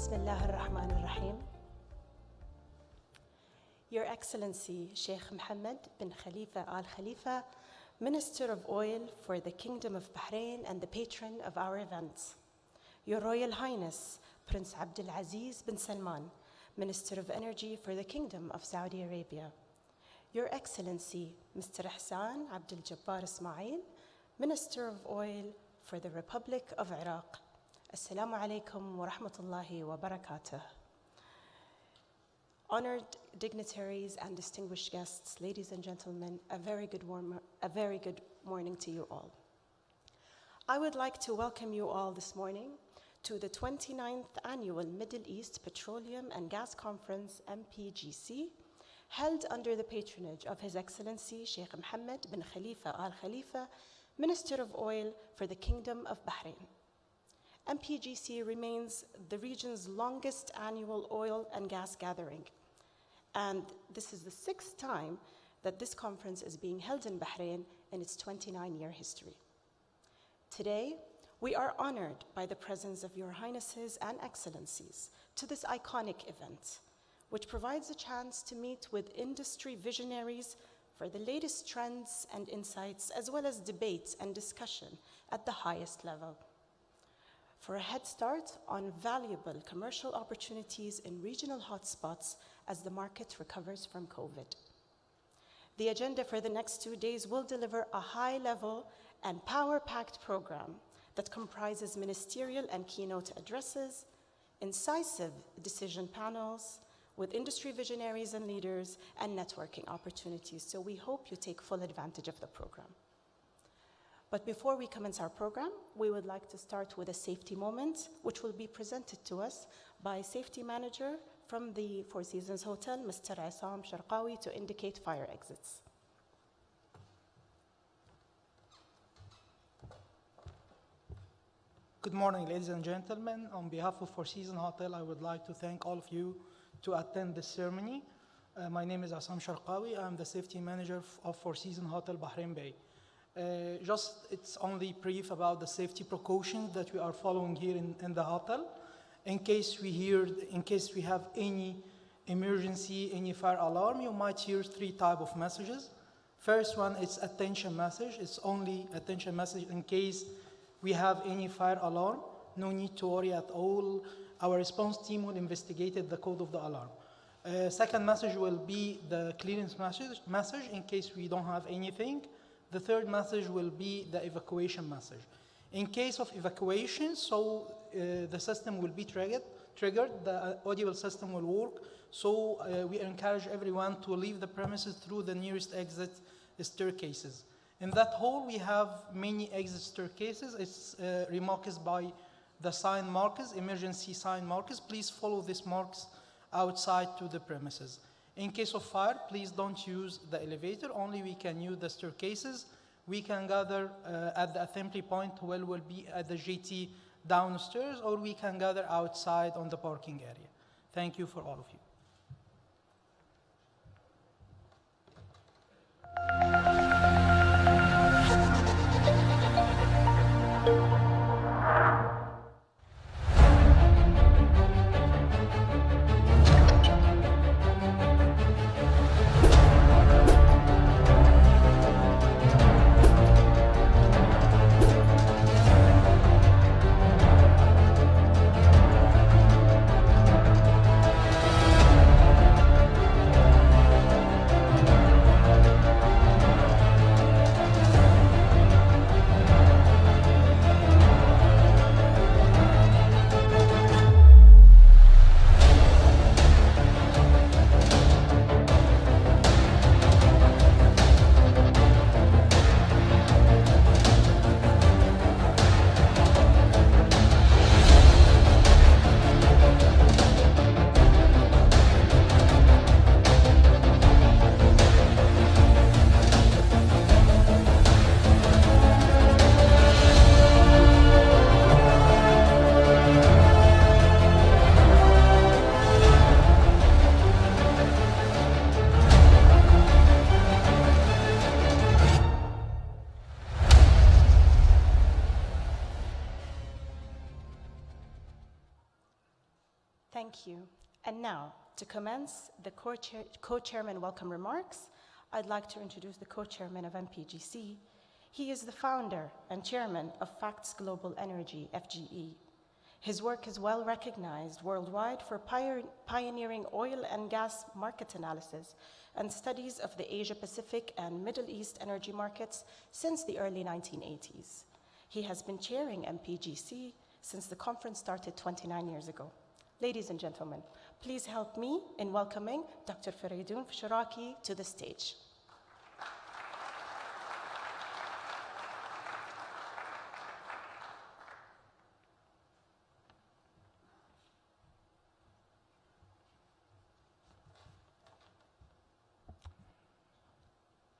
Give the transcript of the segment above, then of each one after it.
Bismillah ar-Rahman ar-Rahim. Your Excellency Sheikh Mohammed bin Khalifa Al Khalifa, Minister of Oil for the Kingdom of Bahrain and the patron of our event. Your Royal Highness Prince Abdul Aziz bin Salman, Minister of Energy for the Kingdom of Saudi Arabia. Your Excellency Mr. Hassan Abdul Jabbar Ismail, Minister of Oil for the Republic of Iraq. Assalamu alaikum wa rahmatullahi wa barakatuh. Honored dignitaries and distinguished guests, ladies and gentlemen, a very good morning to you all. I would like to welcome you all this morning to the 29th Annual Middle East Petroleum and Gas Conference, MPGC, held under the patronage of His Excellency Sheikh Mohammed bin Khalifa Al Khalifa, Minister of Oil for the Kingdom of Bahrain. MPGC remains the region's longest annual oil and gas gathering, and this is the 6th time that this conference is being held in Bahrain in its 29-year history. Today, we are honored by the presence of Your Highnesses and Excellencies to this iconic event, which provides a chance to meet with industry visionaries for the latest trends and insights, as well as debates and discussion at the highest level, for a head start on valuable commercial opportunities in regional hotspots as the market recovers from COVID. The agenda for the next 2 days will deliver a high-level and power-packed program that comprises ministerial and keynote addresses, incisive decision panels with industry visionaries and leaders, and networking opportunities. So we hope you take full advantage of the program. But before we commence our program, we would like to start with a safety moment, which will be presented to us by Safety Manager from the Four Seasons Hotel, Mr. Assam Sharqawi, to indicate fire exits. Good morning, ladies and gentlemen. On behalf of Four Seasons Hotel, I would like to thank all of you to attend this ceremony. My name is Assam Sharqawi. I'm the Safety Manager of Four Seasons Hotel Bahrain Bay. It's only brief about the safety precautions that we are following here in the hotel. In case we have any emergency, any fire alarm, you might hear 3 types of messages. First one is attention message. It's only attention message in case we have any fire alarm. No need to worry at all. Our response team will investigate the code of the alarm. Second message will be the clearance message in case we don't have anything. The third message will be the evacuation message. In case of evacuation, the system will be triggered, the audible system will work. So we encourage everyone to leave the premises through the nearest exit staircases. In that hall, we have many exit staircases. It's remarked by the sign markers, emergency sign markers. Please follow these marks outside to the premises. In case of fire, please don't use the elevator. Only we can use the staircases. We can gather at the assembly point, where will be at the jetty downstairs, or we can gather outside on the parking area. Thank you for all of you. Thank you. And now, to commence the co-chairman welcome remarks, I'd like to introduce the co-chairman of MPGC. He is the founder and chairman of Facts Global Energy, FGE. His work is well recognized worldwide for pioneering oil and gas market analysis and studies of the Asia-Pacific and Middle East energy markets since the early 1980s. He has been chairing MPGC since the conference started 29 years ago. Ladies and gentlemen, please help me in welcoming Dr. Faridoon Fsharaki to the stage.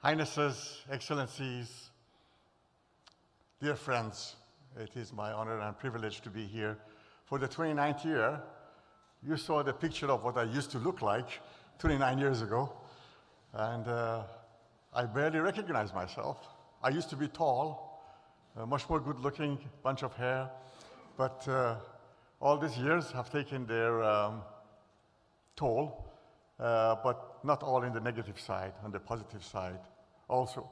Highnesses, Excellencies, dear friends, it is my honor and privilege to be here for the 29th year. You saw the picture of what I used to look like 29 years ago, and I barely recognize myself. I used to be tall, much more good-looking, bunch of hair, but all these years have taken their toll, but not all in the negative side, on the positive side also.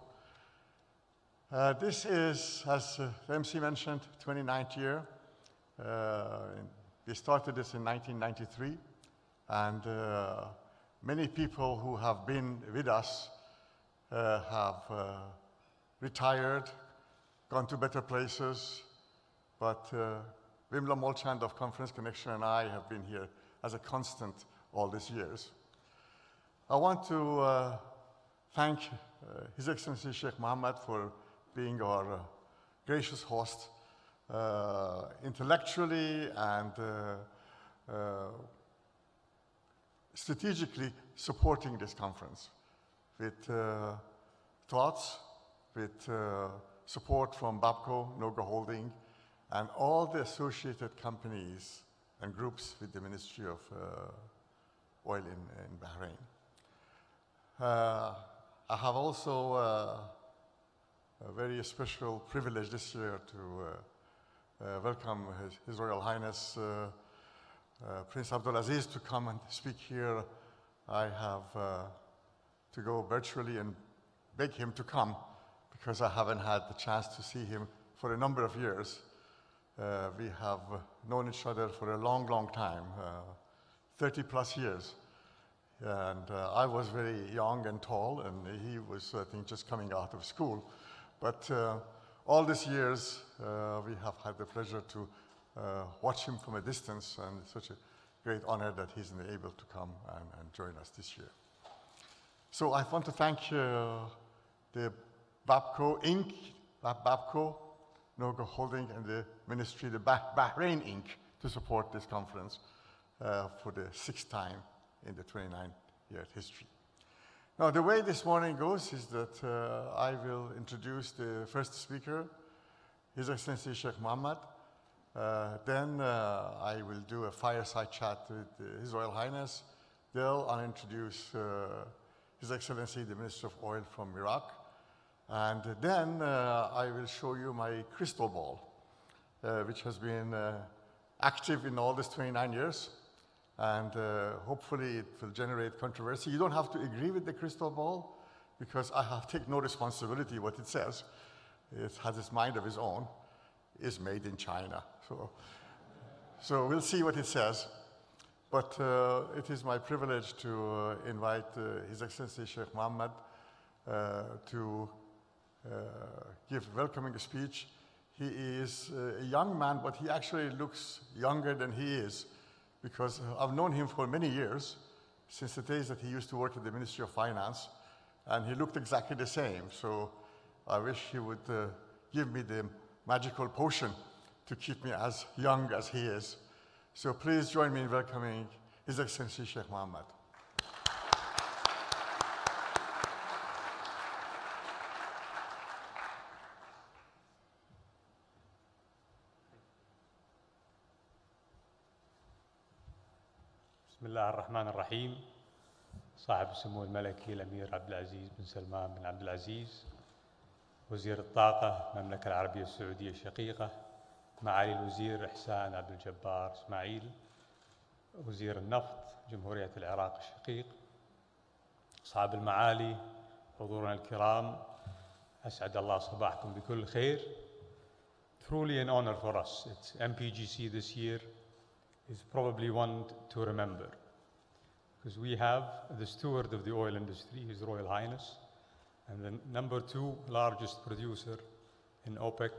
This is, as the MC mentioned, 29th year. We started this in 1993, and many people who have been with us have retired, gone to better places, but Wimla Molchand of Conference Connection and I have been here as a constant all these years. I want to thank His Excellency Sheikh Mohammed for being our gracious host, intellectually and strategically supporting this conference with thoughts, with support from Babco, Noga Holding, and all the associated companies and groups with the Ministry of Oil in Bahrain. I have also a very special privilege this year to welcome His Royal Highness Prince Abdulaziz to come and speak here. I have to go virtually and beg him to come because I haven't had the chance to see him for a number of years. We have known each other for a long, long time, 30 plus years. And I was very young and tall, and he was, I think, just coming out of school. But all these years, we have had the pleasure to watch him from a distance, and it's such a great honor that he's able to come and join us this year. So I want to thank the Babco Inc., Babco, Noga Holding, and the Ministry, the Bahrain Inc., to support this conference for the 6th time in the 29-year history. Now, the way this morning goes is that I will introduce the first speaker, His Excellency Sheikh Mohammed. Then I will do a fireside chat with His Royal Highness. They'll introduce His Excellency, the Minister of Oil from Iraq. And then I will show you my crystal ball, which has been active in all these 29 years. And hopefully it will generate controversy. You don't have to agree with the crystal ball because I have taken no responsibility what it says. It has its mind of its own. It's made in China. So we'll see what it says. But it is my privilege to invite His Excellency Sheikh Mohammed to give a welcoming speech. He is a young man, but he actually looks younger than he is, because I've known him for many years, since the days that he used to work at the Ministry of Finance, and he looked exactly the same. So I wish he would give me the magical potion to keep me as young as he is. So please join me in welcoming His Excellency Sheikh Mohammed. بسم الله الرحمن الرحيم. صاحب السمو الملكي الأمير عبد العزيز بن سلمان بن عبد العزيز، وزير الطاقة المملكة العربية السعودية الشقيقة، معالي الوزير إحسان عبد الجبار إسماعيل، وزير النفط جمهورية العراق الشقيق، أصحاب المعالي، حضورنا الكرام، أسعد الله صباحكم بكل خير. Truly an honor for us. It's MPGC this year is probably one to remember, because we have the steward of the oil industry, His Royal Highness, and the number 2 largest producer in OPEC,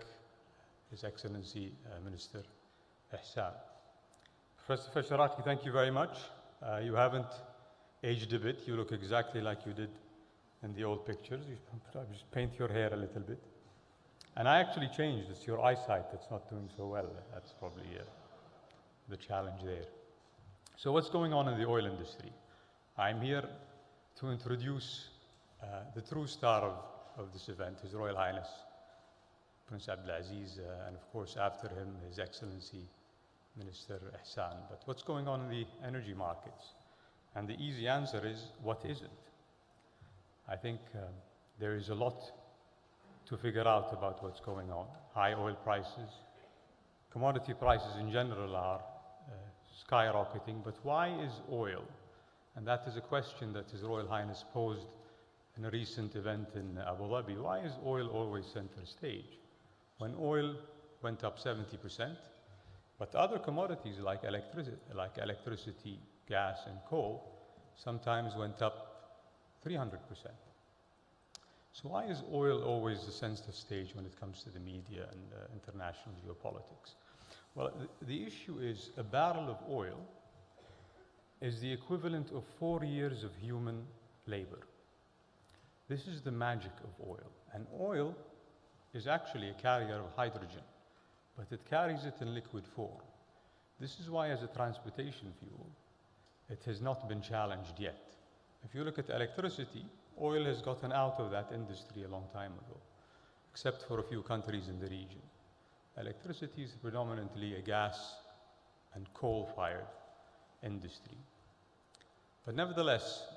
His Excellency Minister Ihsan. Professor Fasharaki, thank you very much. You haven't aged a bit. You look exactly like you did in the old pictures. You just paint your hair a little bit. And I actually changed. It's your eyesight that's not doing so well. That's probably the challenge there. So what's going on in the oil industry? I'm here to introduce the true star of this event, His Royal Highness, Prince Abdulaziz, and of course after him, His Excellency, Minister Ihsan. But what's going on in the energy markets? And the easy answer is, what isn't? I think there is a lot to figure out about what's going on. High oil prices, commodity prices in general are skyrocketing, but why is oil? And that is a question that His Royal Highness posed in a recent event in Abu Dhabi. Why is oil always center stage? When oil went up 70%, but other commodities like electricity, gas, and coal sometimes went up 300%. So why is oil always the center stage when it comes to the media and international geopolitics? Well, the issue is a barrel of oil is the equivalent of 4 years of human labor. This is the magic of oil. And oil is actually a carrier of hydrogen, but it carries it in liquid form. This is why, as a transportation fuel, it has not been challenged yet. If you look at electricity, oil has gotten out of that industry a long time ago, except for a few countries in the region. Electricity is predominantly a gas and coal-fired industry. But nevertheless,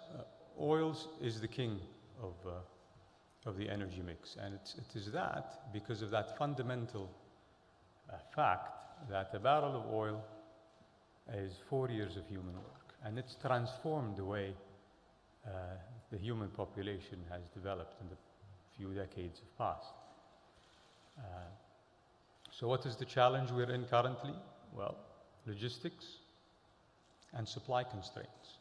oil is the king of the energy mix, and it is that because of that fundamental fact that a barrel of oil is 4 years of human work, and it's transformed the way the human population has developed in the few decades of past. So what is the challenge we're in currently? Well, logistics and supply constraints.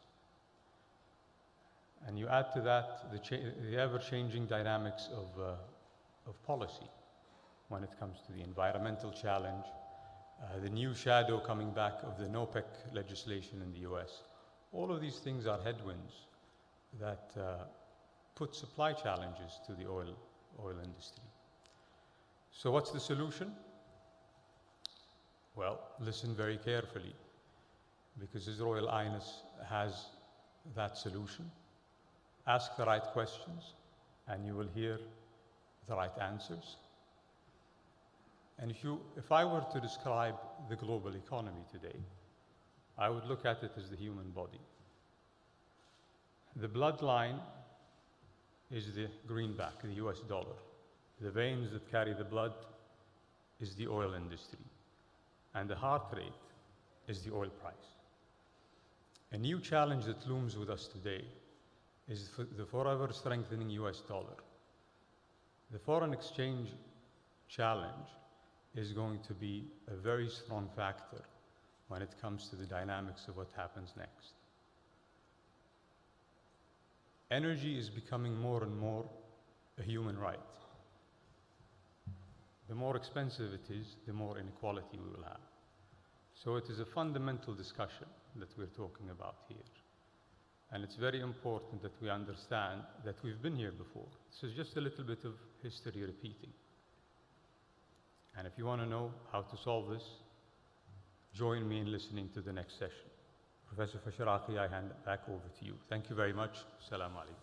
And you add to that the ever-changing dynamics of policy when it comes to the environmental challenge, the new shadow coming back of the NOPEC legislation in the US. All of these things are headwinds that put supply challenges to the oil industry. So what's the solution? Well, listen very carefully, because His Royal Highness has that solution. Ask the right questions, and you will hear the right answers. And if I were to describe the global economy today, I would look at it as the human body. The bloodline is the greenback, the US dollar. The veins that carry the blood is the oil industry. And the heart rate is the oil price. A new challenge that looms with us today is the forever strengthening US dollar. The foreign exchange challenge is going to be a very strong factor when it comes to the dynamics of what happens next. Energy is becoming more and more a human right. The more expensive it is, the more inequality we will have. So it is a fundamental discussion that we're talking about here. And it's very important that we understand that we've been here before. This is just a little bit of history repeating. And if you want to know how to solve this, join me in listening to the next session. Professor Fasharaki, I hand it back over to you. Thank you very much. Assalamu alaikum.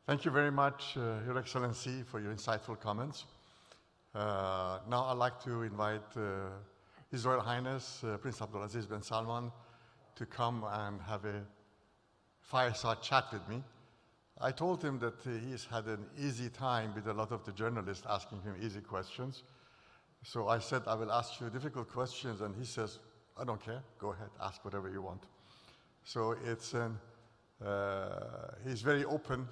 Thank you very much, Your Excellency, for your insightful comments. Now I'd like to invite His Royal Highness Prince Abdulaziz bin Salman to come and have a fireside chat with me. I told him that he's had an easy time with a lot of the journalists asking him easy questions. So I said, I will ask you difficult questions, and he says, I don't care, go ahead, ask whatever you want. So he's very open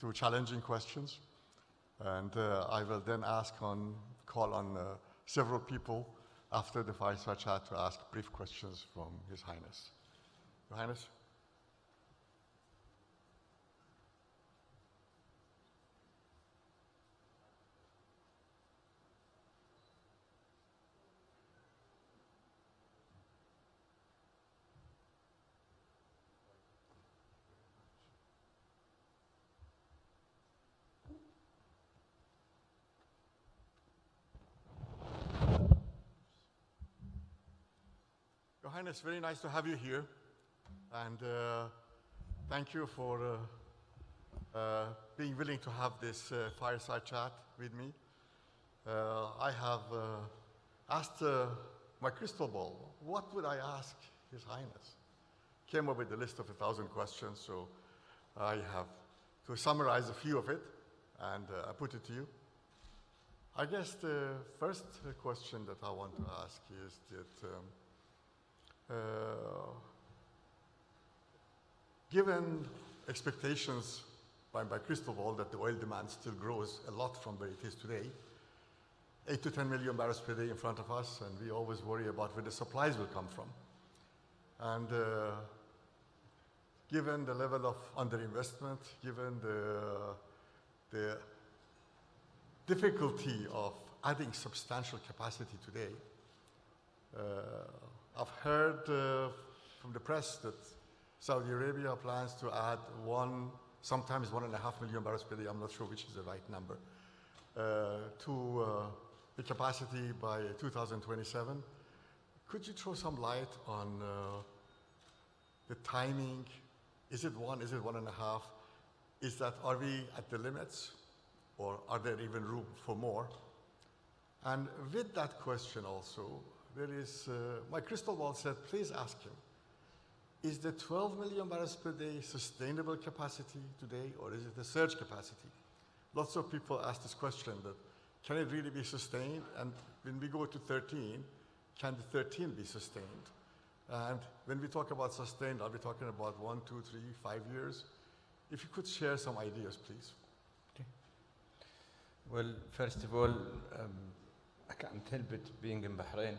to challenging questions, and I will then call on several people after the fireside chat to ask brief questions from His Highness. Your Highness? Your Highness, very nice to have you here, and thank you for being willing to have this fireside chat with me. I have asked my crystal ball, what would I ask His Highness? Came up with a list of 1,000 questions, so I have to summarize a few of it, and I put it to you. I guess the first question that I want to ask is that given expectations by crystal ball that the oil demand still grows a lot from where it is today, 8 to 10 million barrels per day in front of us, and we always worry about where the supplies will come from. And given the level of underinvestment, given the difficulty of adding substantial capacity today, I've heard from the press that Saudi Arabia plans to add sometimes 1.5 million barrels per day, I'm not sure which is the right number, to the capacity by 2027. Could you throw some light on the timing? Is it 1, is it 1.5? Are we at the limits, or are there even room for more? And with that question also, there is, my crystal ball said, please ask him, is the 12 million barrels per day sustainable capacity today, or is it a surge capacity? Lots of people ask this question, that can it really be sustained? And when we go to 13, can the 13 be sustained? And when we talk about sustained, are we talking about 1, 2, 3, 5 years? If you could share some ideas, please. Okay. Well, first of all, I can't help it being in Bahrain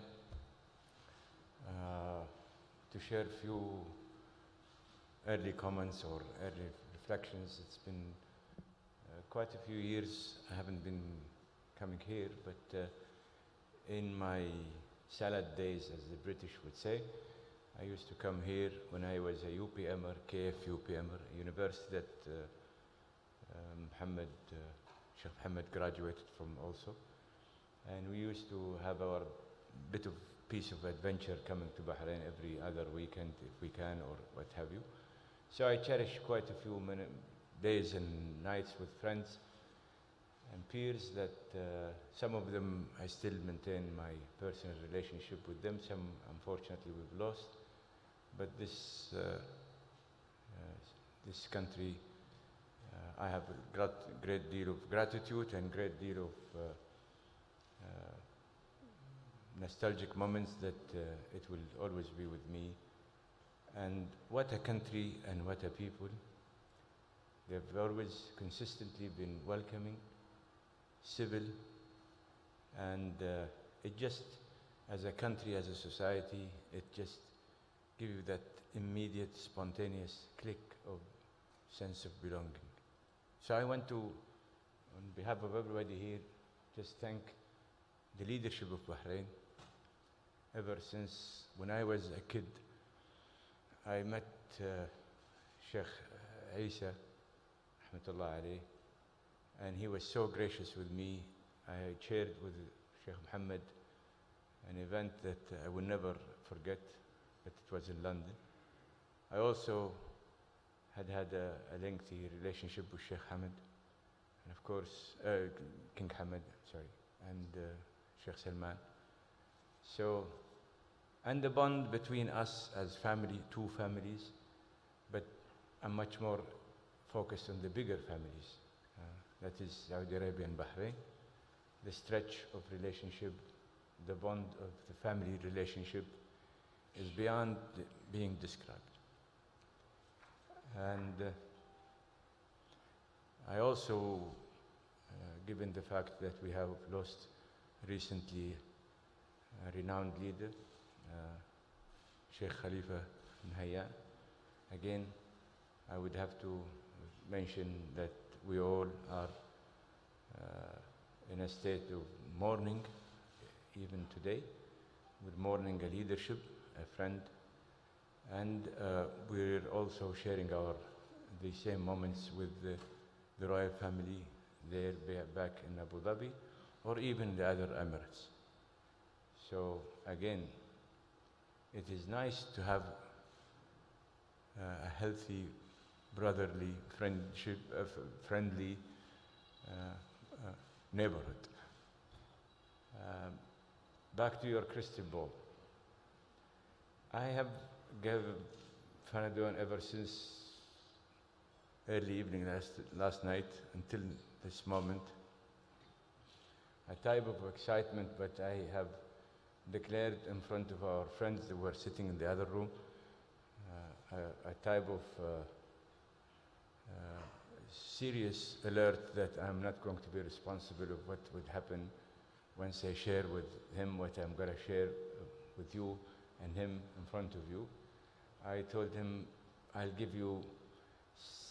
to share a few early comments or early reflections. It's been quite a few years I haven't been coming here, but in my salad days, as the British would say, I used to come here when I was a UPMer, KF UPMer, a university that Sheikh Mohammed graduated from also. And we used to have our bit of piece of adventure coming to Bahrain every other weekend if we can, or what have you. So I cherish quite a few days and nights with friends and peers that some of them I still maintain my personal relationship with them. Some, unfortunately, we've lost. But this country, I have a great deal of gratitude and great deal of nostalgic moments that it will always be with me. And what a country and what a people. They've always consistently been welcoming, civil, and it just, as a country, as a society, it just gives you that immediate, spontaneous click of sense of belonging. So I want to, on behalf of everybody here, just thank the leadership of Bahrain. Ever since when I was a kid, I met Sheikh Isa, rahmatullah alayh, and he was so gracious with me. I chaired with Sheikh Mohammed an event that I will never forget, but it was in London. I also had a lengthy relationship with Sheikh Hamad, and of course, King Hamad, sorry, and Sheikh Salman. So and the bond between us as family, two families, but I'm much more focused on the bigger families. That is Saudi Arabia and Bahrain. The stretch of relationship, the bond of the family relationship is beyond being described. And I also, given the fact that we have lost recently a renowned leader, Sheikh Khalifa bin Hayyan, again, I would have to mention that we all are in a state of mourning, even today. We're mourning a leadership, a friend, and we're also sharing the same moments with the royal family there back in Abu Dhabi, or even the other Emirates. So again, it is nice to have a healthy, brotherly friendship, friendly neighborhood. Back to your crystal ball. I have given Faradon ever since early evening last night until this moment a type of excitement, but I have declared in front of our friends that were sitting in the other room a type of serious alert that I'm not going to be responsible of what would happen once I share with him what I'm going to share with you and him in front of you. I told him I'll give you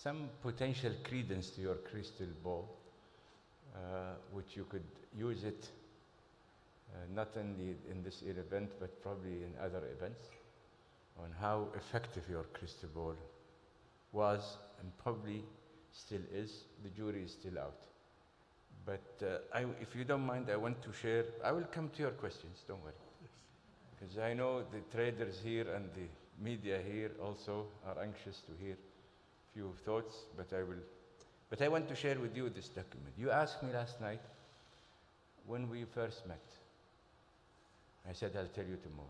some potential credence to your crystal ball, which you could use it not only in this event but probably in other events, on how effective your crystal ball was and probably still is. The jury is still out. But if you don't mind, I want to share. I will come to your questions, don't worry. Because I know the traders here and the media here also are anxious to hear a few thoughts, but I want to share with you this document. You asked me last night when we first met. I said, I'll tell you tomorrow.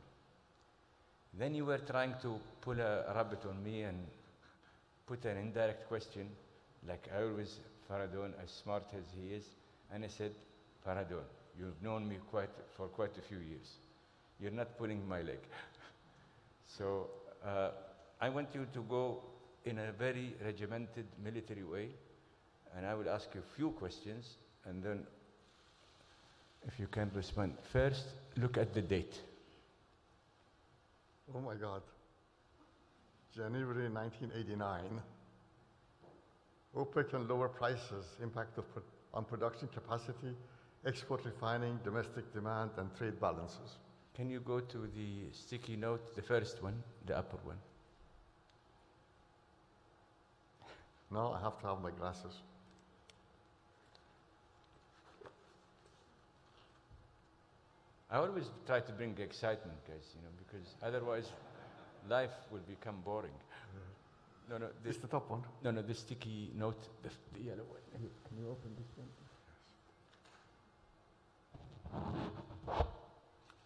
Then you were trying to pull a rabbit on me and put an indirect question, like I always, Faradon, as smart as he is. And I said, Faradon, you've known me for quite a few years. You're not pulling my leg. So I want you to go in a very regimented military way, and I will ask you a few questions, and then if you can respond. First, look at the date. Oh my God. January 1989. OPEC and lower prices, impact on production capacity, export refining, domestic demand, and trade balances. Can you go to the sticky note, the first one, the upper one? No, I have to have my glasses. I always try to bring excitement, guys, because otherwise life will become boring. No, This is the top one? No, the sticky note, the yellow one. Can you open this one?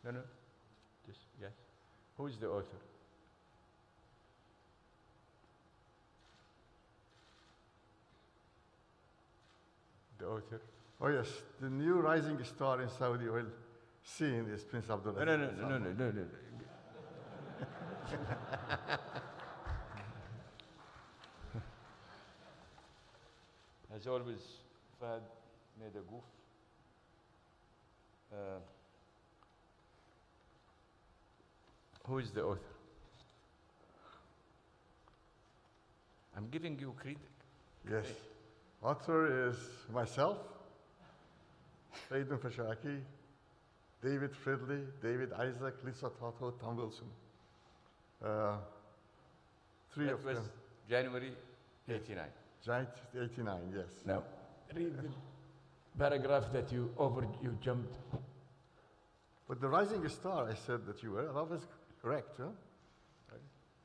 No, this, yes. Who is the author? The author? Oh yes, the new rising star in Saudi oil scene is Prince Abdulaziz. No. As always, Fahad made a goof. Who is the author? I'm giving you credit. Yes. Author is myself, Aiden Fashaki, David Fridley, David Isaac, Lisa Tato, Tom Wilson. Three That of was them. January 89. Giant 89, yes. Now, read the paragraph that you jumped. But the rising star, I said that you were. That was correct, huh?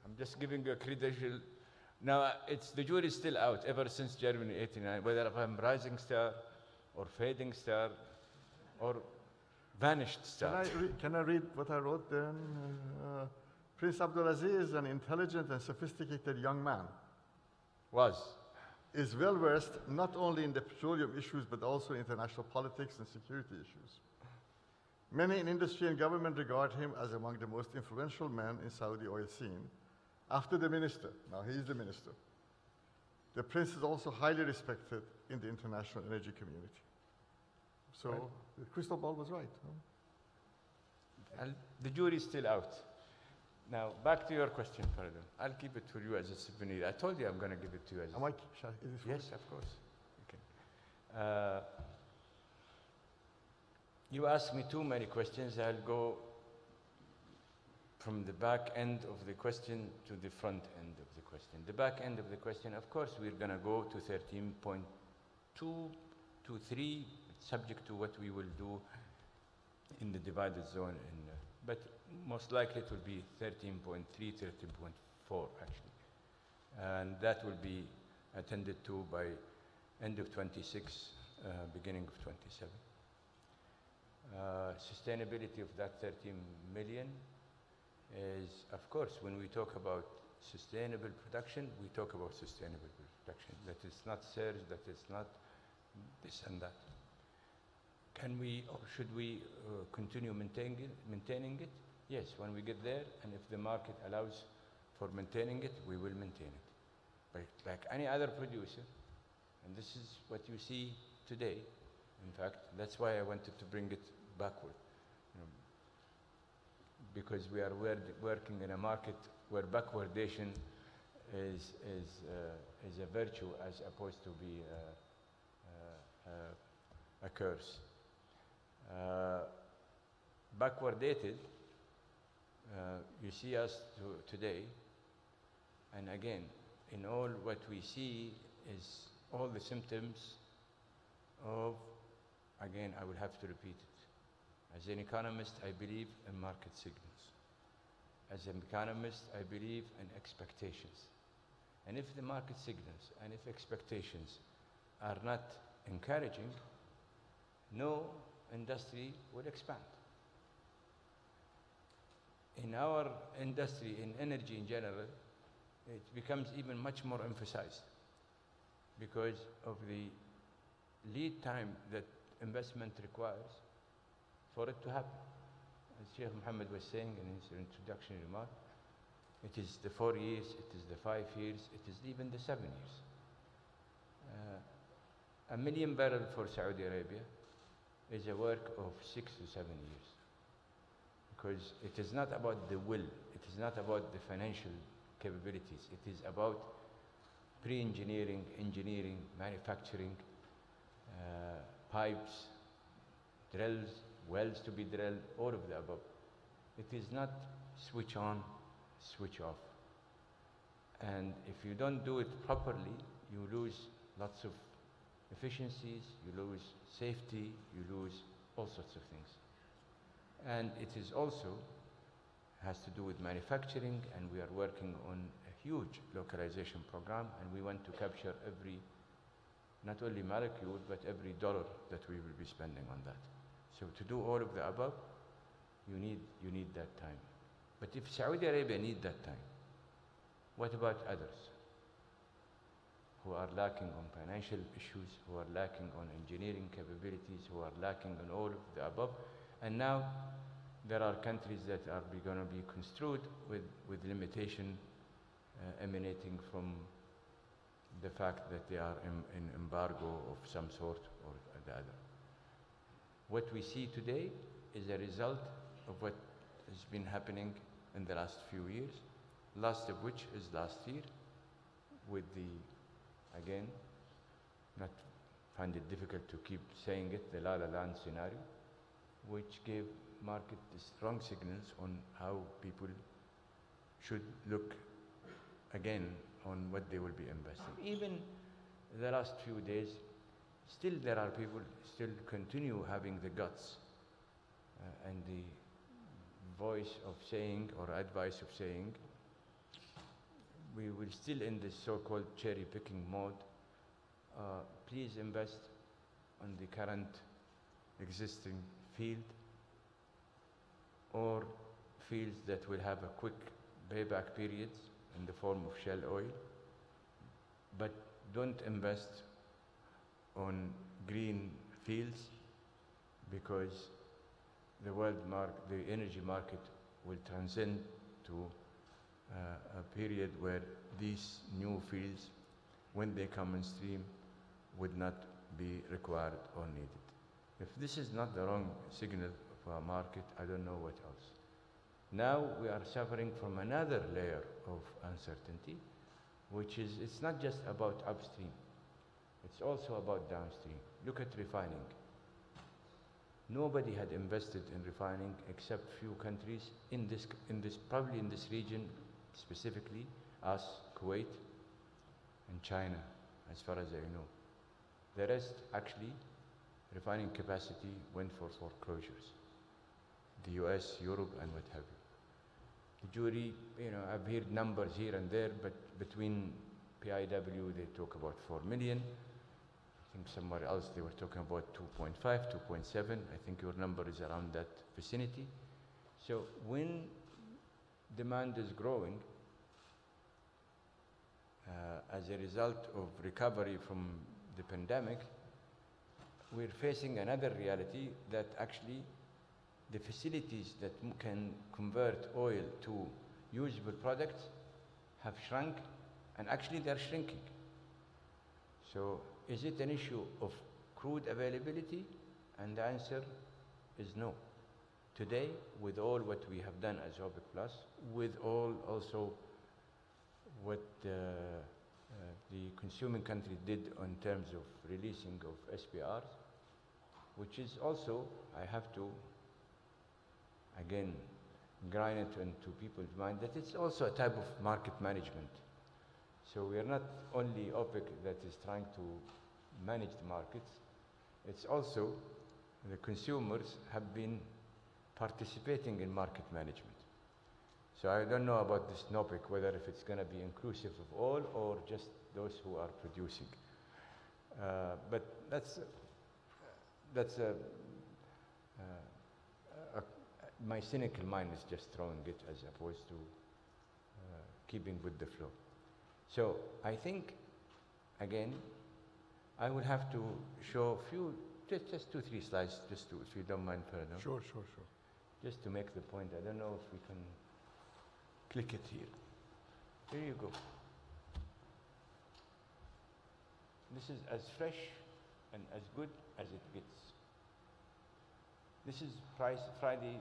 I'm just giving you a credential. Now, the jury is still out ever since January 89, whether I'm rising star or fading star or vanished start. Can I read what I wrote then? Prince Abdulaziz is an intelligent and sophisticated young man. Is well versed not only in the petroleum issues but also in international politics and security issues. Many in industry and government regard him as among the most influential men in Saudi oil scene. After the minister, now he is the minister. The prince is also highly respected in the international energy community. So the crystal ball was right. Huh? And the jury is still out. Now, back to your question, Faridun. I'll keep it for you as a souvenir. I told you I'm going to give it to you as a souvenir. Is it for Yes, me? of course. Okay. You asked me too many questions. I'll go from the back end of the question to the front end of the question. The back end of the question, of course, we're going to go to 13.2 to 3, subject to what we will do in the divided zone. But most likely it will be 13.3, 13.4 actually. And that will be attended to by end of 26, beginning of 27. Sustainability of that 13 million is, of course, when we talk about sustainable production, we talk about sustainable production. That is not surge, that is not this and that. Can we, or should we continue maintaining it? Yes, when we get there, and if the market allows for maintaining it, we will maintain it. But like any other producer, and this is what you see today, in fact, that's why I wanted to bring it backward. Because we are working in a market where backwardation is a virtue as opposed to be a curse. Backwardated, you see us today, and again, in all what we see is all the symptoms of, again, I will have to repeat it. As an economist, I believe in market signals. As an economist, I believe in expectations. And if the market signals and if expectations are not encouraging, no industry will expand. In our industry, in energy in general, it becomes even much more emphasized because of the lead time that investment requires for it to happen. As Sheikh Mohammed was saying in his introductory remark, it is the 4 years, it is the 5 years, it is even the 7 years. 1 million barrel for Saudi Arabia is a work of 6 to 7 years. Because it is not about the will, it is not about the financial capabilities, it is about pre-engineering, engineering, manufacturing, pipes, drills, wells to be drilled, all of the above. It is not switch on, switch off. And if you don't do it properly, you lose lots of efficiencies, you lose safety, you lose all sorts of things. And it is also has to do with manufacturing, and we are working on a huge localization program, and we want to capture every, not only molecule, but every dollar that we will be spending on that. So to do all of the above, you need that time. But if Saudi Arabia need that time, what about others who are lacking on financial issues, who are lacking on engineering capabilities, who are lacking on all of the above? And now there are countries that are going to be construed with limitation emanating from the fact that they are in embargo of some sort or the other. What we see today is a result of what has been happening in the last few years, last of which is last year with the, again, not find it difficult to keep saying it, the La La Land scenario, which gave market strong signals on how people should look again on what they will be investing. Even the last few days, still there are people still continue having the guts and the voice of saying or advice of saying, we will still in this so-called cherry picking mode, please invest on the current existing field or fields that will have a quick payback periods in the form of shale oil, but don't invest on green fields because the energy market will transcend to a period where these new fields, when they come on stream, would not be required or needed. If this is not the wrong signal for our market, I don't know what else. Now we are suffering from another layer of uncertainty, which is, it's not just about upstream, it's also about downstream. Look at refining. Nobody had invested in refining except few countries probably in this region, specifically us, Kuwait, and China, as far as I know. The rest, actually, refining capacity went for foreclosures. The US, Europe, and what have you. The jury, I've heard numbers here and there, but between PIW, they talk about 4 million. I think somewhere else they were talking about 2.5, 2.7. I think your number is around that vicinity. So when demand is growing, as a result of recovery from the pandemic, we're facing another reality that actually the facilities that can convert oil to usable products have shrunk, and actually they're shrinking. So is it an issue of crude availability? And the answer is no. Today, with all what we have done as OPEC+, with all also what the consuming country did in terms of releasing of SPRs, which is also, I have to, again, grind it into people's mind that it's also a type of market management. So we are not only OPEC that is trying to manage the markets, it's also the consumers have been participating in market management. So I don't know about this topic, whether if it's going to be inclusive of all or just those who are producing. But my cynical mind is just throwing it as opposed to keeping with the flow. So I think, again, I will have to show a few, just 2-3 slides, just to, if you don't mind, Petroleum. Sure. Just to make the point. I don't know if we can click it here. Here you go. This is as fresh and as good as it gets. This is Friday.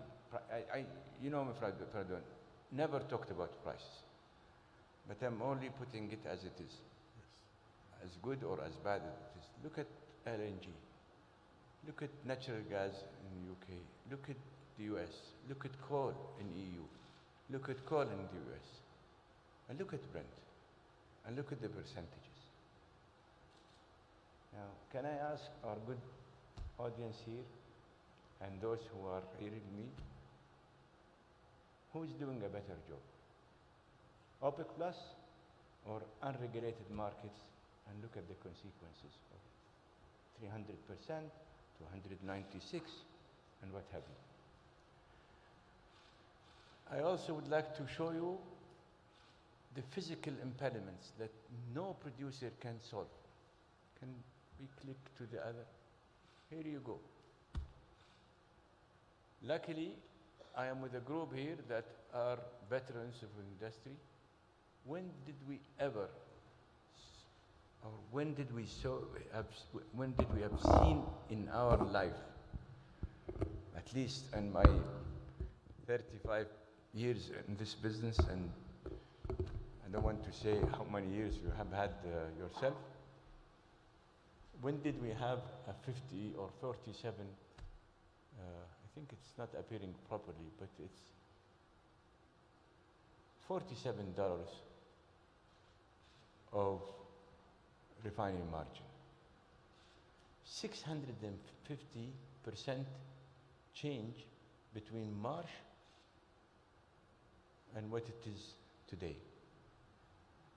You know me, Petroleum. Never talked about prices, but I'm only putting it as it is. Yes. As good or as bad as it is. Look at LNG. Look at natural gas in the UK. Look at the US. Look at coal in EU. Look at coal in the US. And look at Brent. And look at the percentages. Now, can I ask our good audience here and those who are hearing me, who is doing a better job? OPEC Plus or unregulated markets? And look at the consequences of 300% to 196 and what have you. I also would like to show you the physical impediments that no producer can solve. Can we click to the other? Here you go. Luckily, I am with a group here that are veterans of industry. When did we ever, or when did we have seen in our life, at least in my 35 years in this business, and I don't want to say how many years you have had yourself, when did we have a 50 or 37, I think it's not appearing properly, but it's $47 of refining margin. 650% change between March and what it is today,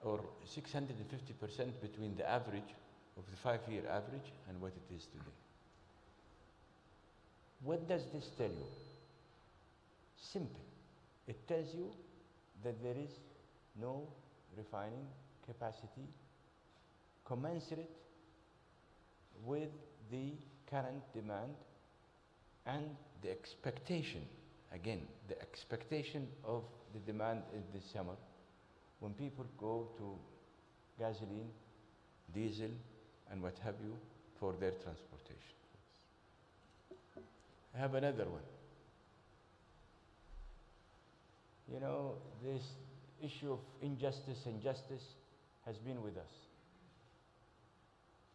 or 650% between the average of the 5-year average and what it is today. What does this tell you? Simple. It tells you that there is no refining capacity commensurate with the current demand and the expectation, again, the expectation of the demand in this summer when people go to gasoline, diesel, and what have you for their transportation. I have another one. You know, this issue of injustice and justice has been with us.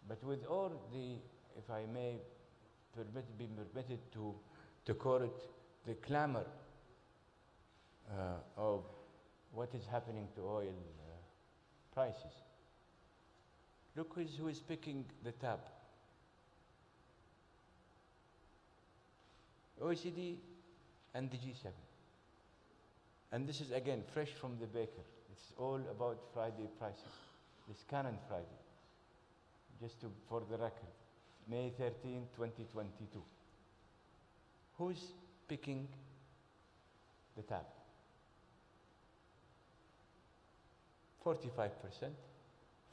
But with all the, if I may be permitted to call it the clamor of what is happening to oil prices, look who is picking the tab. OECD and the G7. And this is again fresh from the baker. It's all about Friday prices. This current Friday. Just for the record, May 13, 2022. Who's picking the tab? 45%,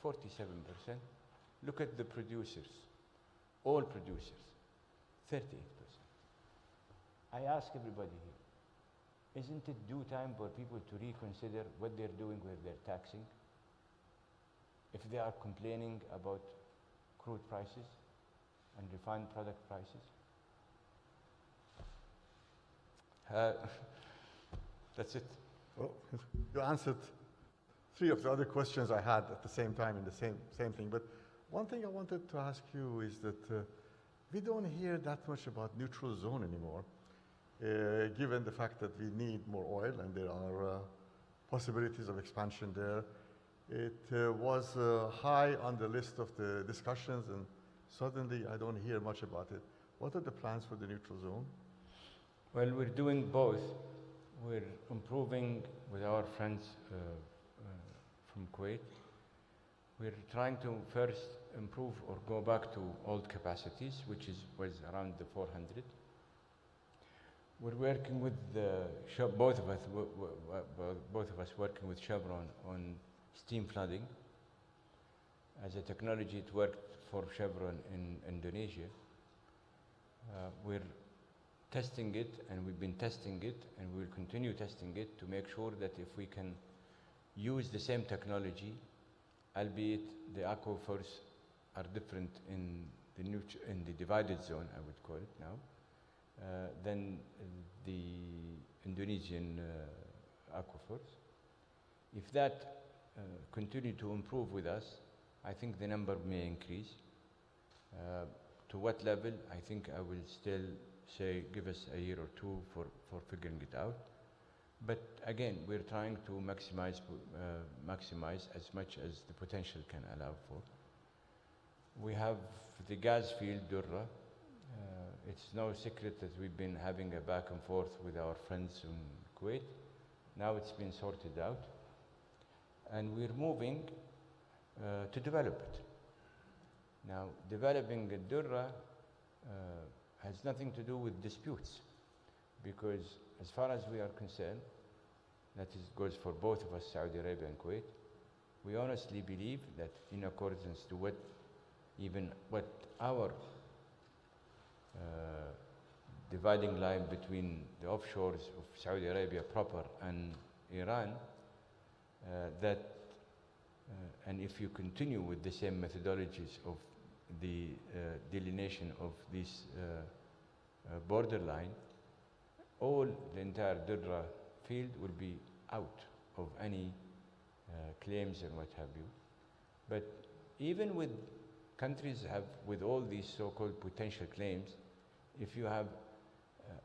47%. Look at the producers, all producers, 38%. I ask everybody here, isn't it due time for people to reconsider what they're doing with their taxing? If they are complaining about crude prices and refined product prices? That's it. Well, you answered three of the other questions I had at the same time in the same thing. But one thing I wanted to ask you is that we don't hear that much about neutral zone anymore, given the fact that we need more oil and there are possibilities of expansion there. It was high on the list of the discussions, and suddenly I don't hear much about it. What are the plans for the neutral zone? Well, we're doing both. We're improving with our friends from Kuwait. We're trying to first improve or go back to old capacities, which was around the 400. We're working with both of us working with Chevron on steam flooding. As a technology, it worked for Chevron in Indonesia. We're testing it, and we've been testing it, and we'll continue testing it to make sure that if we can use the same technology, albeit the aquifers are different in the divided zone, I would call it now, than the Indonesian aquifers. If that continue to improve with us, I think the number may increase. To what level, I think I will still say give us a year or two for figuring it out. But again, we're trying to maximize as much as the potential can allow for. We have the gas field, Durra. It's no secret that we've been having a back and forth with our friends in Kuwait. Now it's been sorted out. And we're moving to develop it. Now, developing Durra has nothing to do with disputes, because as far as we are concerned, goes for both of us, Saudi Arabia and Kuwait, we honestly believe that in accordance to what our dividing line between the offshores of Saudi Arabia proper and Iran, and if you continue with the same methodologies of the delineation of this borderline, the entire Durra field will be out of any claims and what have you. But even with countries with all these so-called potential claims, if you have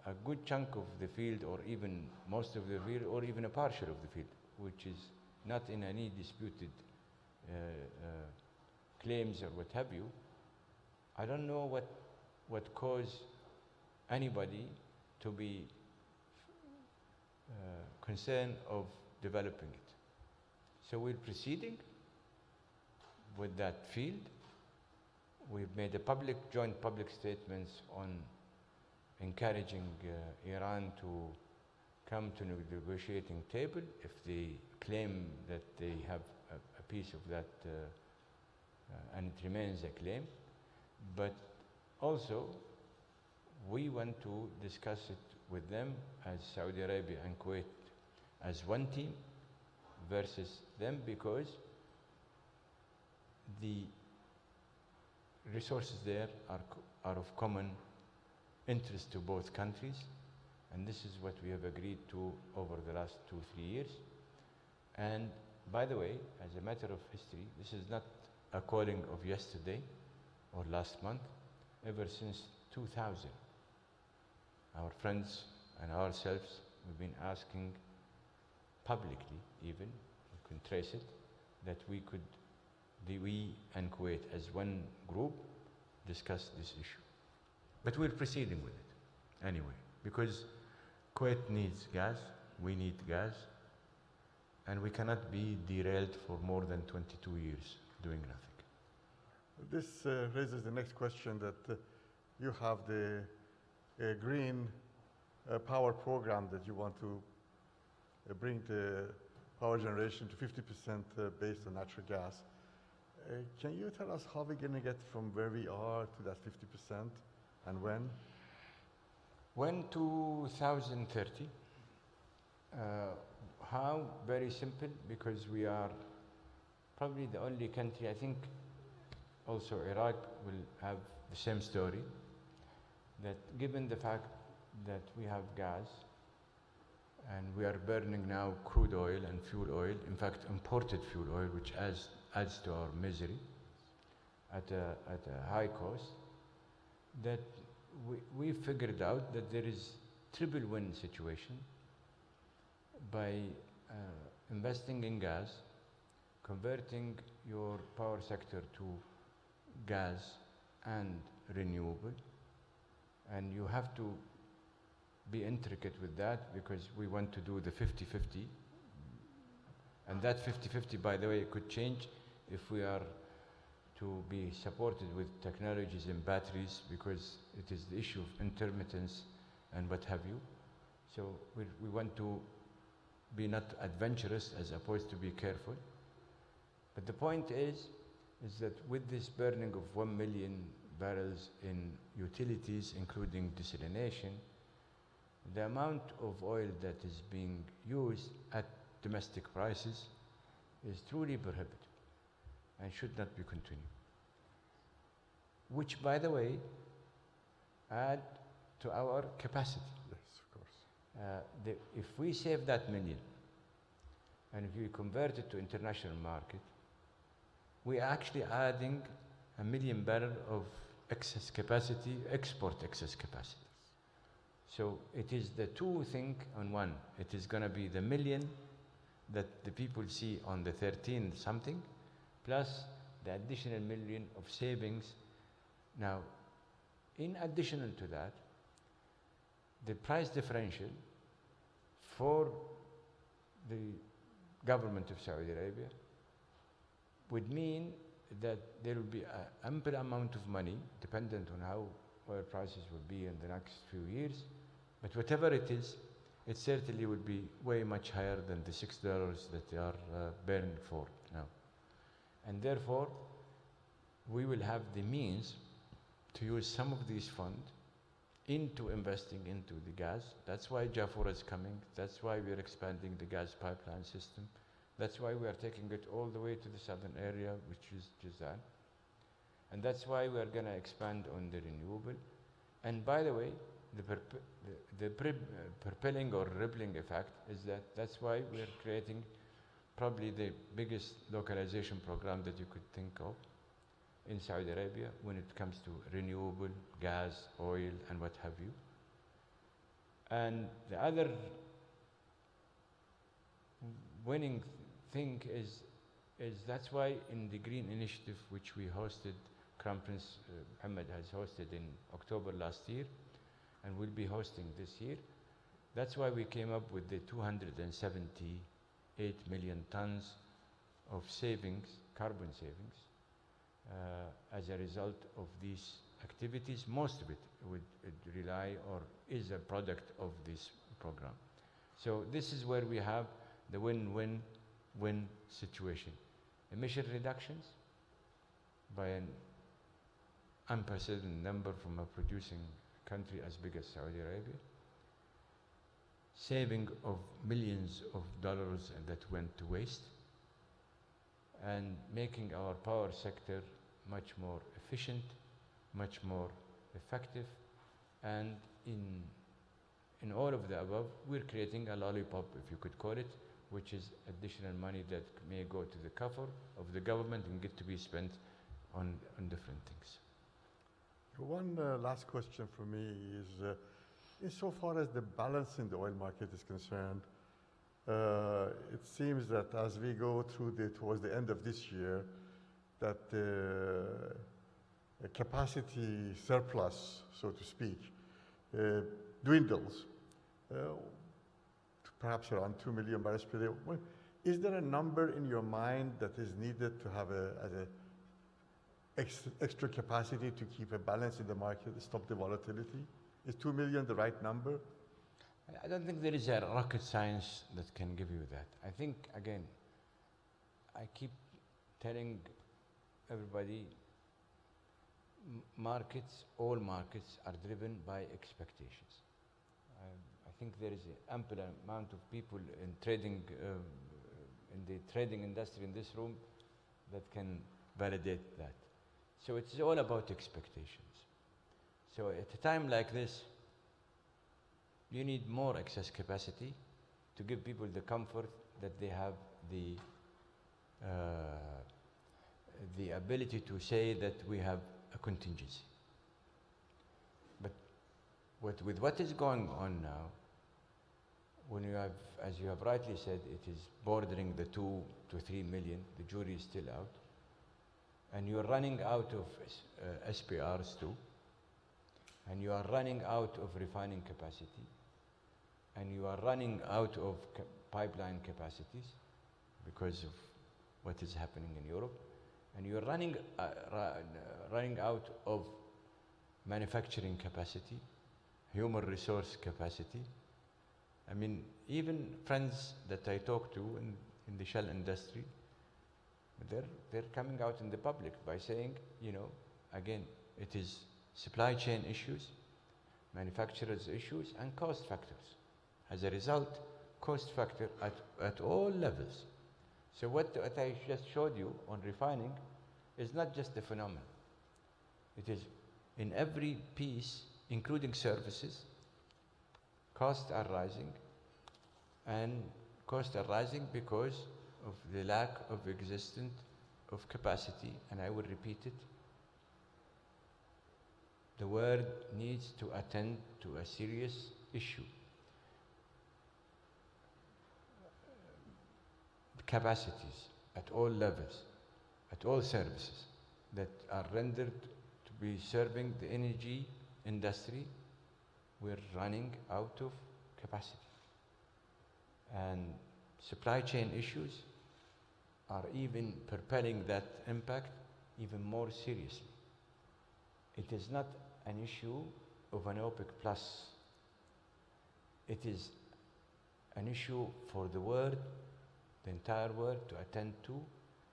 a good chunk of the field, or even most of the field, or even a partial of the field, which is not in any disputed claims or what have you, I don't know what caused anybody to be concerned of developing it. So we're proceeding with that field. We've made joint public statements on encouraging Iran to come to the negotiating table if they claim that they have a piece of that and it remains a claim. But also, we want to discuss it with them as Saudi Arabia and Kuwait as one team versus them, because the resources there are of common interest to both countries, and this is what we have agreed to over the last 2-3 years. And by the way, as a matter of history, this is not a calling of yesterday or last month. Ever since 2000, our friends and ourselves, we've been asking publicly, even, you can trace it, that we and Kuwait as one group discuss this issue. But we're proceeding with it anyway, because Kuwait needs gas, we need gas, and we cannot be derailed for more than 22 years doing nothing. This raises the next question that you have the green power program that you want to bring the power generation to 50% based on natural gas. Can you tell us how we're going to get from where we are to that 50% and when? When 2030? How? Very simple, because we are probably the only country, I think also Iraq will have the same story, that given the fact that we have gas and we are burning now crude oil and fuel oil, in fact imported fuel oil, which adds to our misery at a high cost, that we figured out that there is triple win situation by investing in gas, converting your power sector to gas and renewable, and you have to be intricate with that because we want to do the 50-50, and that 50-50, by the way, could change if we are to be supported with technologies in batteries, because it is the issue of intermittence and what have you. So we want to be not adventurous as opposed to be careful. But the point is that with this burning of 1 million barrels in utilities, including desalination, the amount of oil that is being used at domestic prices is truly prohibitive and should not be continued. Which, by the way, add to our capacity. Yes, of course. If we save that million, and if we convert it to international market, we are actually adding 1 million barrels of excess capacity, export excess capacity. So it is the two things on one. It is going to be the million that the people see on the 13 something, plus the additional million of savings. Now, in addition to that, the price differential for the government of Saudi Arabia would mean that there will be an ample amount of money, dependent on how oil prices will be in the next few years. But whatever it is, it certainly would be way much higher than the $6 that they are burning for now. And therefore, we will have the means to use some of these funds into investing into the gas. That's why Jafurah is coming. That's why we are expanding the gas pipeline system. That's why we are taking it all the way to the southern area, which is Jazan. And that's why we are going to expand on the renewable. And by the way, the propelling or rippling effect is that's why we are creating probably the biggest localization program that you could think of in Saudi Arabia when it comes to renewable, gas, oil, and what have you. And the other winning thing is that's why in the Green Initiative, which we hosted, Crown Prince Mohammed has hosted in October last year, and will be hosting this year, that's why we came up with the 278 million tons of savings, carbon savings, as a result of these activities. Most of it would rely or is a product of this program. So this is where we have the win-win-win situation. Emission reductions by an unprecedented number from a producing country as big as Saudi Arabia. Saving of millions of dollars that went to waste, and making our power sector much more efficient, much more effective, and in all of the above, we're creating a lollipop, if you could call it, which is additional money that may go to the coffers of the government and get to be spent on different things. One last question for me is, insofar as the balance in the oil market is concerned, it seems that as we go towards the end of this year, that a capacity surplus, so to speak, dwindles to perhaps around 2 million barrels per day. Well, is there a number in your mind that is needed to have extra capacity to keep a balance in the market, stop the volatility? Is 2 million the right number? I don't think there is a rocket science that can give you that. I think, again, I keep telling everybody, all markets are driven by expectations. I think there is an ample amount of people in trading, in the trading industry in this room that can validate that. So it's all about expectations. So at a time like this, you need more excess capacity to give people the comfort that they have the ability to say that we have a contingency. But with what is going on now, when you have, as you have rightly said, it is bordering the 2 to 3 million, the jury is still out, and you are running out of SPRs too, and you are running out of refining capacity, and you are running out of pipeline capacities because of what is happening in Europe, and you are running out of manufacturing capacity, human resource capacity. I mean, even friends that I talk to in the shell industry, they're coming out in the public by saying, you know, again, it is supply chain issues, manufacturers' issues, and cost factors. As a result, cost factor at all levels. So what I just showed you on refining is not just a phenomenon. It is in every piece, including services, costs are rising, and costs are rising because of the lack of existence of capacity, and I will repeat it. The world needs to attend to a serious issue. Capacities at all levels, at all services that are rendered to be serving the energy industry, we're running out of capacity. And supply chain issues are even propelling that impact even more seriously. It is not an issue of an OPEC plus. It is an issue for the world, the entire world, to attend to,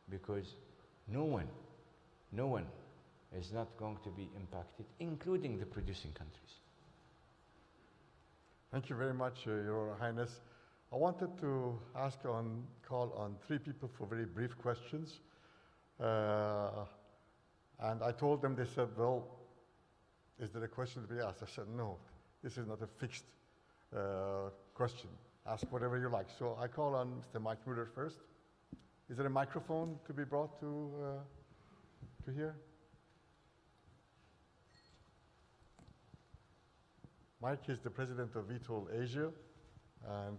because no one is not going to be impacted, including the producing countries. Thank you very much, Your Royal Highness. I wanted to call on 3 people for very brief questions. And I told them, they said, well, is there a question to be asked? I said, no, this is not a fixed question. Ask whatever you like. So I call on Mr. Mike Muller first. Is there a microphone to be brought to here? Mike is the president of VTOL Asia and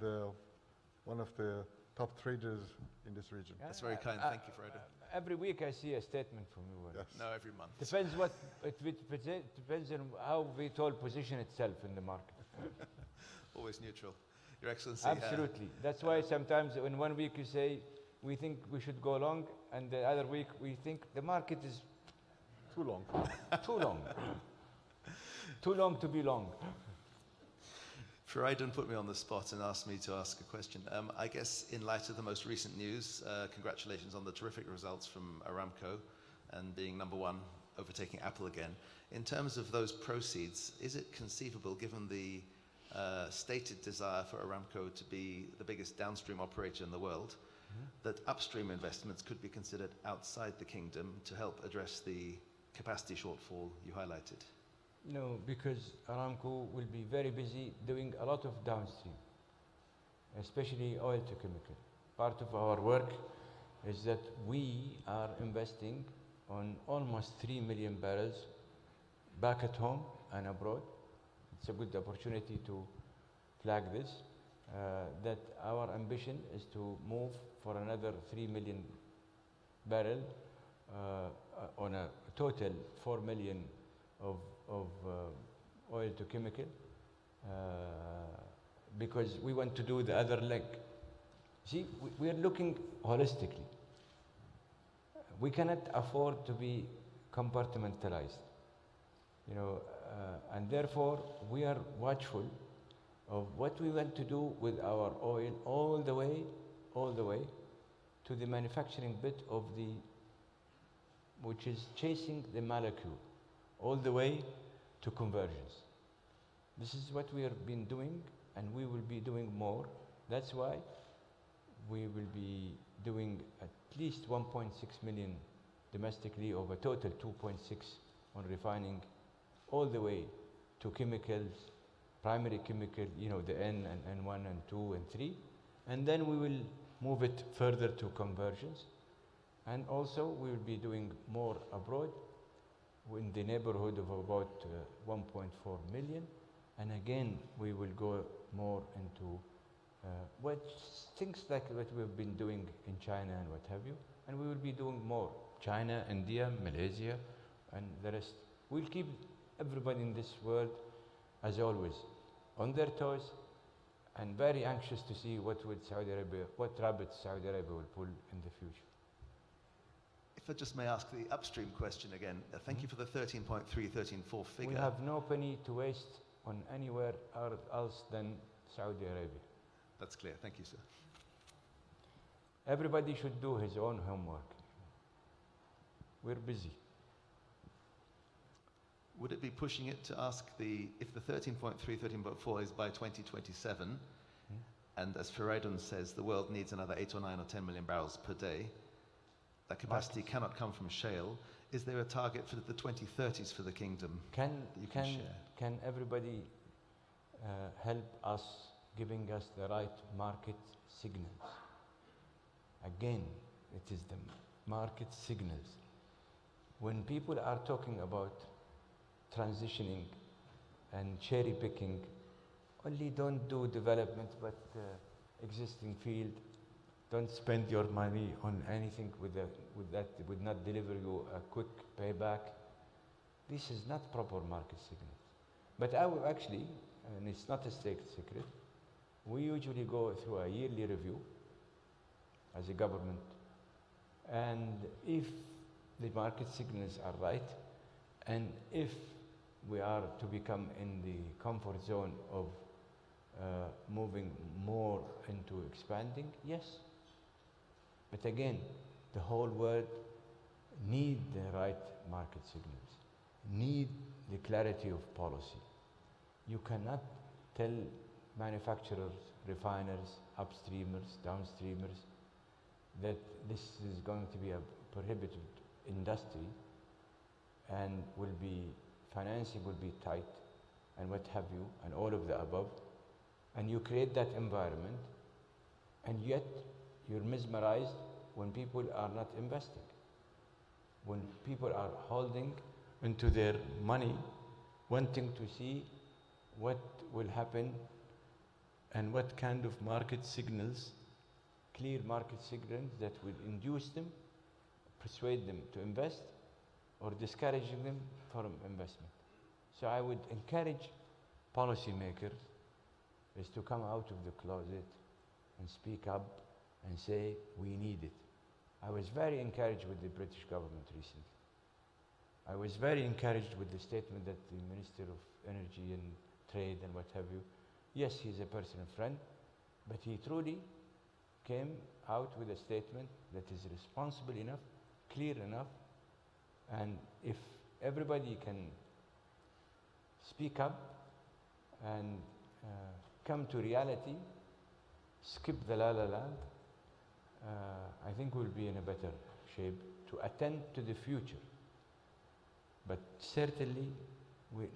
one of the top traders in this region. That's very kind. Thank you, Fredo. Every week I see a statement from you. Yes. No, every month. Depends on how VTOL position itself in the market. Always neutral. Your Excellency. Absolutely. That's why sometimes in 1 week you say, we think we should go long, and the other week we think the market is Too long. too long. Too long to be long. Faridan put me on the spot and asked me to ask a question. I guess in light of the most recent news, congratulations on the terrific results from Aramco and being number one, overtaking Apple again. In terms of those proceeds, is it conceivable, given the stated desire for Aramco to be the biggest downstream operator in the world, that upstream investments could be considered outside the kingdom to help address the capacity shortfall you highlighted? No, because Aramco will be very busy doing a lot of downstream, especially oil to chemical. Part of our work is that we are investing on almost 3 million barrels back at home and abroad. It's a good opportunity to flag this, that our ambition is to move for another 3 million barrel on a total 4 million of oil to chemical, because we want to do the other leg. See, we are looking holistically. We cannot afford to be compartmentalized, you know, and therefore we are watchful of what we want to do with our oil all the way to the manufacturing bit of the, which is chasing the molecule, all the way to conversions. This is what we have been doing, and we will be doing more. That's why we will be doing at least 1.6 million domestically, of a total 2.6 on refining, all the way to chemicals, primary chemical, you know, the N and N1 and 2 and 3. And then we will move it further to conversions. And also we will be doing more abroad in the neighborhood of about 1.4 million. And again, we will go more into things like what we've been doing in China and what have you. And we will be doing more. China, India, Malaysia, and the rest. We'll keep everybody in this world, as always, on their toes, and very anxious to see what rabbits Saudi Arabia will pull in the future. If I just may ask the upstream question again, thank you for the 13.3, 13.4 figure. We have no penny to waste on anywhere else than Saudi Arabia. That's clear. Thank you, sir. Everybody should do his own homework. We're busy. Would it be pushing it to ask if the 13.3, 13.4 is by 2027, and as Faridan says, the world needs another 8 or 9 or 10 million barrels per day, that capacity cannot come from shale. Is there a target for the 2030s for the kingdom that you can share? Can everybody help us, giving us the right market signals? Again, it is the market signals. When people are talking about transitioning and cherry picking, only don't do development but existing field. Don't spend your money on anything that would not deliver you a quick payback. This is not proper market signals. But I will actually, and it's not a state secret, we usually go through a yearly review as a government, and if the market signals are right, and if we are to become in the comfort zone of moving more into expanding, yes. But again, the whole world need the right market signals, need the clarity of policy. You cannot tell manufacturers, refiners, upstreamers, downstreamers that this is going to be a prohibited industry and financing will be tight and what have you, and all of the above, and you create that environment, and yet you're mesmerized when people are not investing, when people are holding into their money, wanting to see what will happen and what kind of market signals, clear market signals that will induce them, persuade them to invest, or discouraging them from investment. So I would encourage policymakers is to come out of the closet and speak up and say, we need it. I was very encouraged with the British government recently. I was very encouraged with the statement that the Minister of Energy and Trade and what have you Yes, he's a personal friend, but he truly came out with a statement that is responsible enough, clear enough, and if everybody can speak up and come to reality, skip the la la land, I think we'll be in a better shape to attend to the future. But certainly,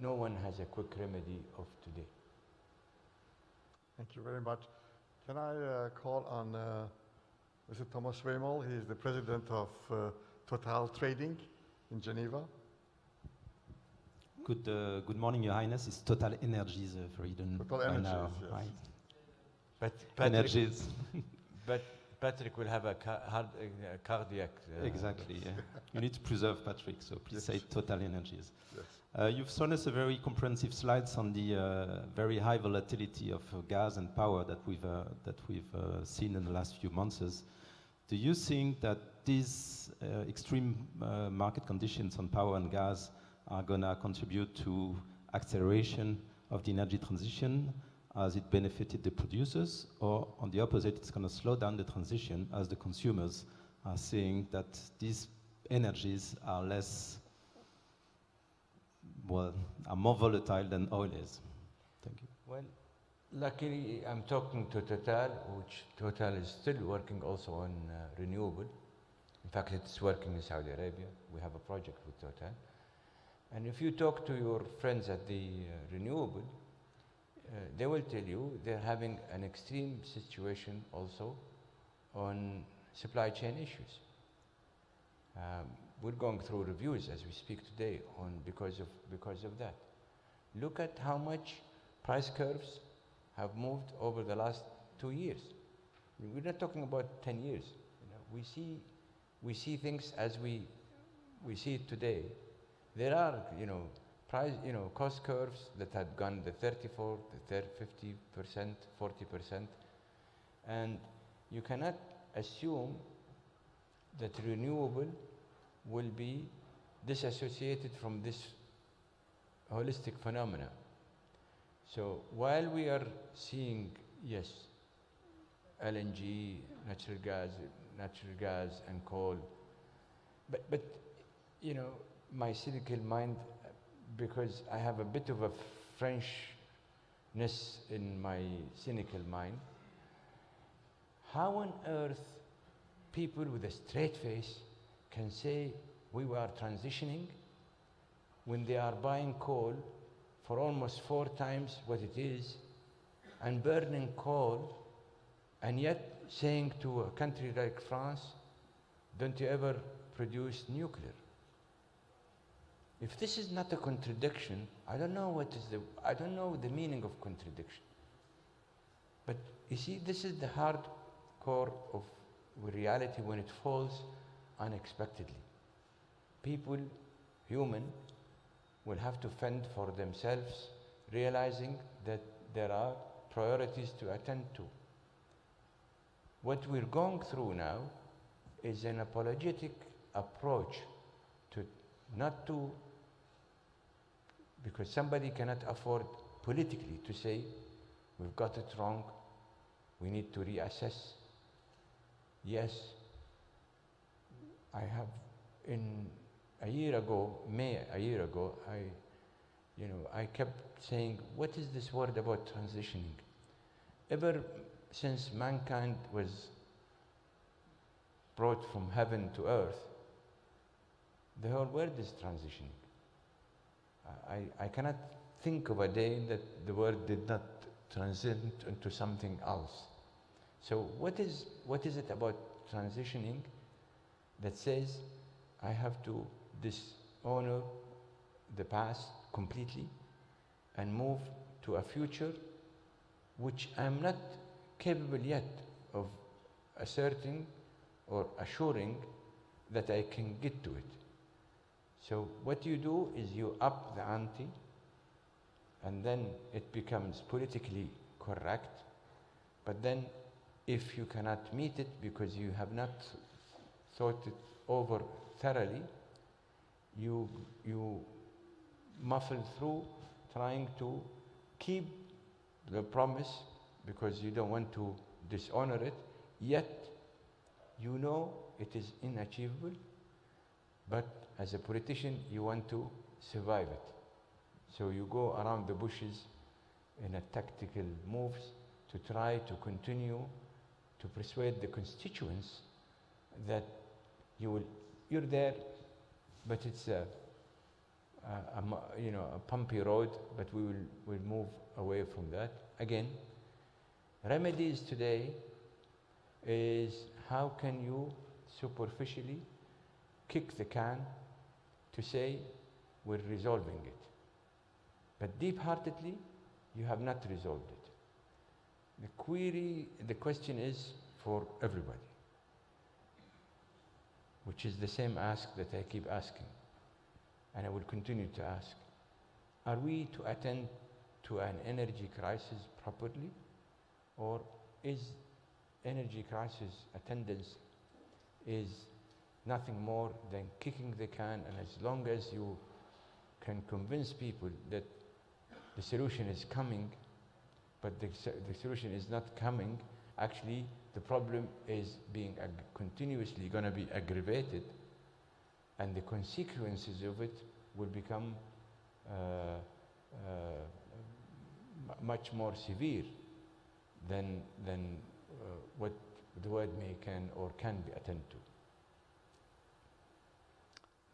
no one has a quick remedy of today. Thank you very much. Can I call on Mr. Thomas Weimel? He is the president of Total Trading in Geneva. Good morning, Your Highness. It's Total Energies for Eden Total by Energies, now, yes. right? But Patrick, Energies. but Patrick will have a cardiac. Exactly. Yeah. You need to preserve Patrick, so please say Total Energies. Yes. You've shown us a very comprehensive slides on the very high volatility of gas and power that we've seen in the last few months. Do you think that these extreme market conditions on power and gas are going to contribute to acceleration of the energy transition as it benefited the producers, or on the opposite, it's going to slow down the transition as the consumers are seeing that these energies are are more volatile than oil is? Thank you. Well, luckily, I'm talking to Total, which Total is still working also on renewable. In fact, it's working in Saudi Arabia. We have a project with Total. And if you talk to your friends at the renewable, they will tell you they're having an extreme situation also on supply chain issues. We're going through reviews as we speak today because of that. Look at how much price curves have moved over the last 2 years. We're not talking about 10 years. We see things as we see it today. There are, cost curves that had gone the 34, the 50%, 40%, and you cannot assume that renewable will be disassociated from this holistic phenomena. So while we are seeing, yes, LNG, natural gas and coal, but my cynical mind, because I have a bit of a Frenchness in my cynical mind, how on earth people with a straight face can say we are transitioning when they are buying coal for almost 4 times what it is and burning coal, and yet saying to a country like France, don't you ever produce nuclear? If this is not a contradiction, I don't know the meaning of contradiction. But you see, this is the hard core of reality when it falls unexpectedly. People, human, will have to fend for themselves, realizing that there are priorities to attend to. What we're going through now is an apologetic approach to because somebody cannot afford politically to say, we've got it wrong, we need to reassess. Yes, I have, a year ago, I kept saying, what is this word about transitioning? Ever since mankind was brought from heaven to earth, the whole world is transitioning. I cannot think of a day that the world did not transition into something else. So what is it about transitioning that says I have to dishonor the past completely and move to a future which I'm not capable yet of asserting or assuring that I can get to it? So what you do is you up the ante, and then it becomes politically correct. But then if you cannot meet it because you have not thought it over thoroughly, you muffle through trying to keep the promise because you don't want to dishonor it, yet you know it is inachievable, but as a politician you want to survive it. So you go around the bushes in a tactical moves to try to continue to persuade the constituents that you're there, but it's a bumpy road, but we'll move away from that. Again, remedies today is how can you superficially kick the can to say we're resolving it. But deep-heartedly, you have not resolved it. The question is for everybody, which is the same ask that I keep asking, and I will continue to ask. Are we to attend to an energy crisis properly, or is energy crisis attendance is nothing more than kicking the can, and as long as you can convince people that the solution is coming, but the solution is not coming, actually the problem is being continuously going to be aggravated, and the consequences of it will become much more severe than what the world can or can be attended to.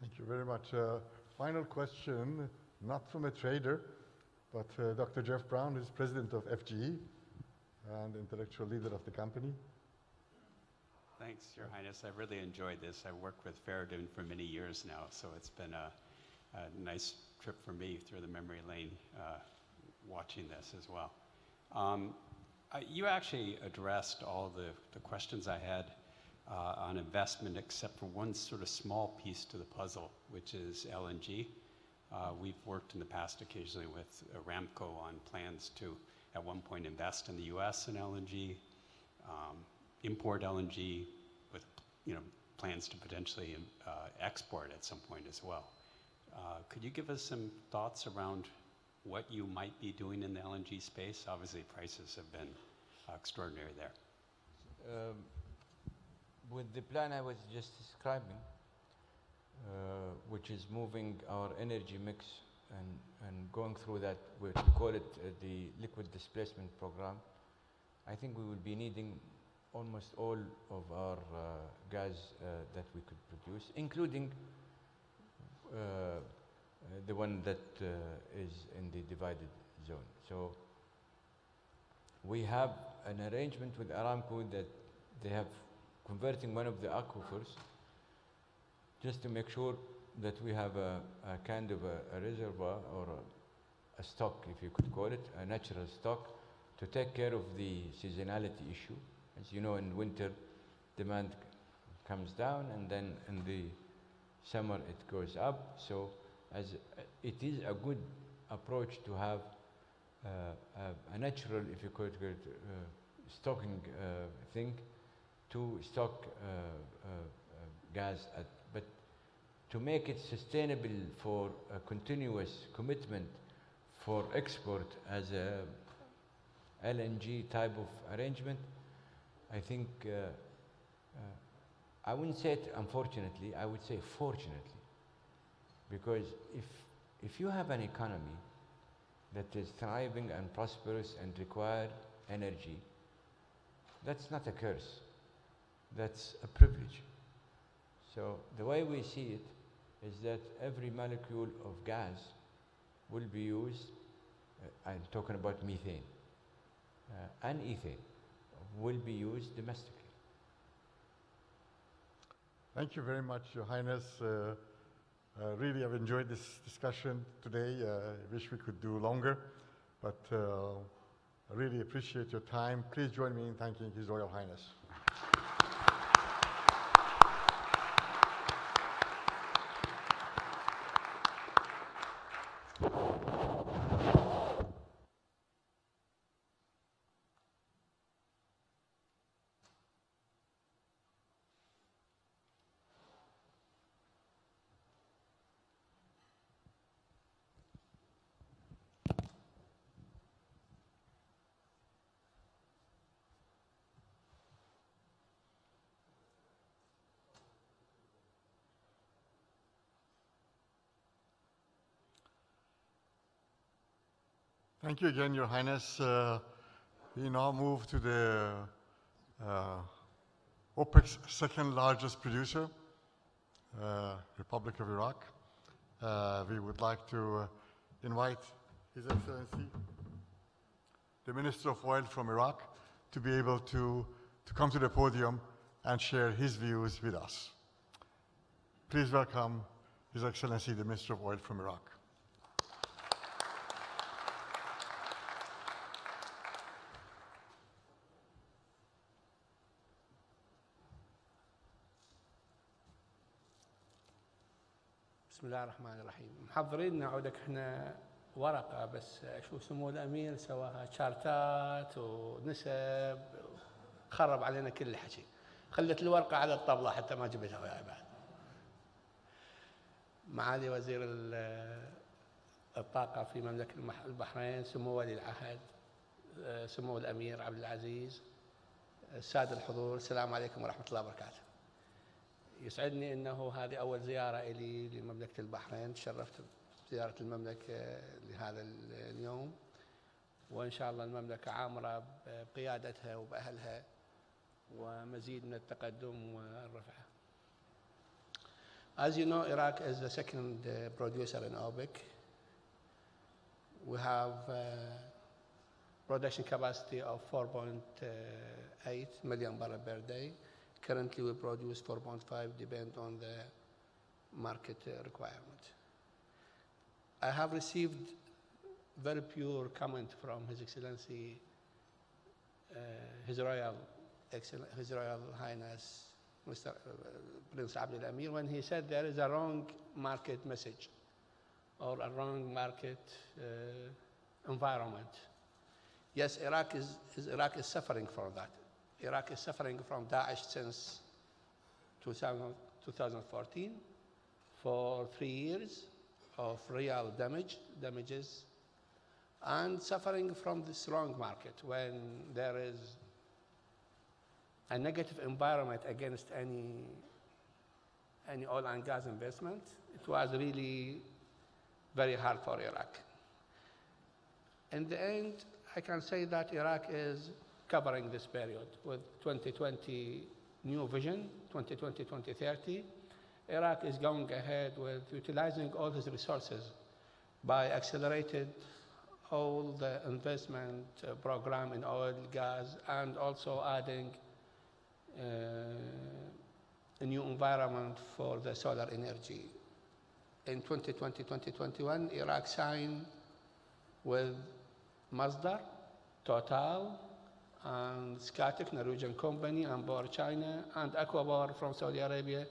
Thank you very much. Final question, not from a trader, but Dr. Jeff Brown is president of FGE and intellectual leader of the company. Thanks, Your Highness. I've really enjoyed this. I've worked with Faradun for many years now, so it's been a nice trip for me through the memory lane watching this as well. You actually addressed all the questions I had on investment, except for one sort of small piece to the puzzle, which is LNG. We've worked in the past occasionally with Aramco on plans to, at one point, invest in the U.S. in LNG, import LNG with plans to potentially export at some point as well. Could you give us some thoughts around what you might be doing in the LNG space? Obviously, prices have been extraordinary there. With the plan I was just describing, which is moving our energy mix and going through that, we call it the liquid displacement program, I think we will be needing almost all of our gas that we could produce, including the one that is in the divided zone. So we have an arrangement with Aramco that they have converting one of the aquifers just to make sure that we have a kind of a reservoir or a stock, if you could call it, a natural stock, to take care of the seasonality issue. As you know, in winter, demand comes down, and then in the summer it goes up. So it is a good approach to have a natural, if you could call it, stocking thing to stock gas at, but to make it sustainable for a continuous commitment for export as a LNG type of arrangement, I think, I wouldn't say it unfortunately, I would say fortunately, because if you have an economy that is thriving and prosperous and require energy, that's not a curse, that's a privilege. So the way we see it is that every molecule of gas will be used, I'm talking about methane, and ethane, will be used domestically. Thank you very much, Your Highness. Really, I've enjoyed this discussion today. I wish we could do longer, but I really appreciate your time. Please join me in thanking His Royal Highness. Thank you again, Your Highness. We now move to the OPEC's second largest producer, Republic of Iraq. We would like to invite His Excellency, the Minister of Oil from Iraq, to be able to come to the podium and share his views with us. Please welcome His Excellency, the Minister of Oil from Iraq. بسم الله الرحمن الرحيم. محضرين نعودك احنا ورقه بس اشوف سمو الامير سواها شارتات ونسب خرب علينا كل الحكي. خلت الورقه على الطاوله حتى ما جبتها وياي بعد. معالي وزير الطاقه في مملكه البحرين، سمو ولي العهد، سمو الامير عبد العزيز، الساده الحضور، السلام عليكم ورحمه الله وبركاته. يسعدني انه هذه اول زياره الي لمملكه البحرين، تشرفت بزياره المملكه لهذا اليوم، وان شاء الله المملكه عامره بقيادتها وباهلها ومزيد من التقدم والرفعه. As you know, Iraq is the second producer in OPEC. We have production capacity of 4.8 million barrels per day. Currently, we produce 4.5, depend on the market requirement. I have received very pure comment from His Excellency, His Royal Highness, Mr. Prince Abdul Amir, when he said there is a wrong market message or a wrong market environment. Yes, Iraq is suffering from that. Iraq is suffering from Daesh since 2014 for 3 years of real damages, and suffering from this wrong market when there is a negative environment against any oil and gas investment. It was really very hard for Iraq. In the end, I can say that Iraq is covering this period with 2020 new vision, 2020-2030. Iraq is going ahead with utilizing all his resources by accelerated all the investment program in oil, gas, and also adding a new environment for the solar energy. In 2020-2021, Iraq signed with Masdar, Total, and Scatec, Norwegian company, and Bor China, and Aquabor from Saudi Arabia,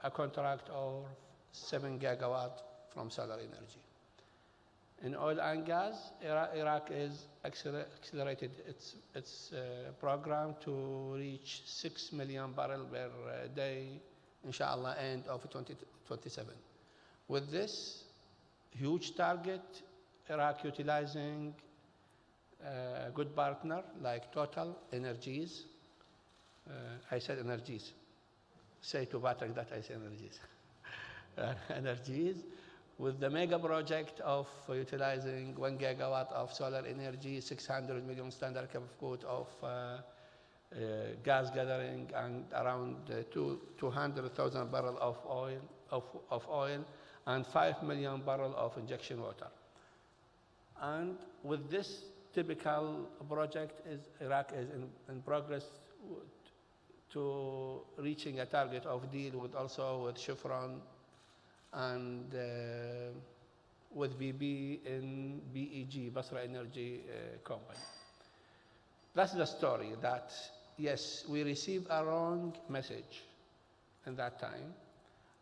a contract of 7 gigawatt from solar energy. In oil and gas, Iraq is accelerated its program to reach 6 million barrels per day, inshallah, end of 2027. With this huge target, Iraq utilizing a good partner like Total Energies. I said Energies. Say to Patrick that I said Energies. Energies, with the mega project of utilizing 1 gigawatt of solar energy, 600 million standard cubic foot of gas gathering, and around 200,000 barrels of oil, and 5 million barrels of injection water. And with this typical project, Iraq is in progress to reaching a target of deal with Chevron and with BP in BEG, Basra Energy Company. That's the story, that yes, we received a wrong message in that time,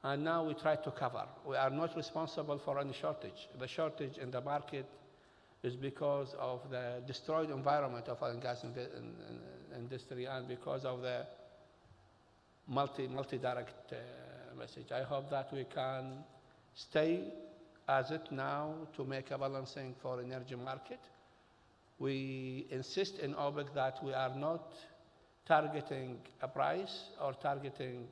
and now we try to cover. We are not responsible for any shortage. The shortage in the market is because of the destroyed environment of oil and gas industry, and because of the multi-direct message. I hope that we can stay as it now to make a balancing for energy market. We insist in OPEC that we are not targeting a price or targeting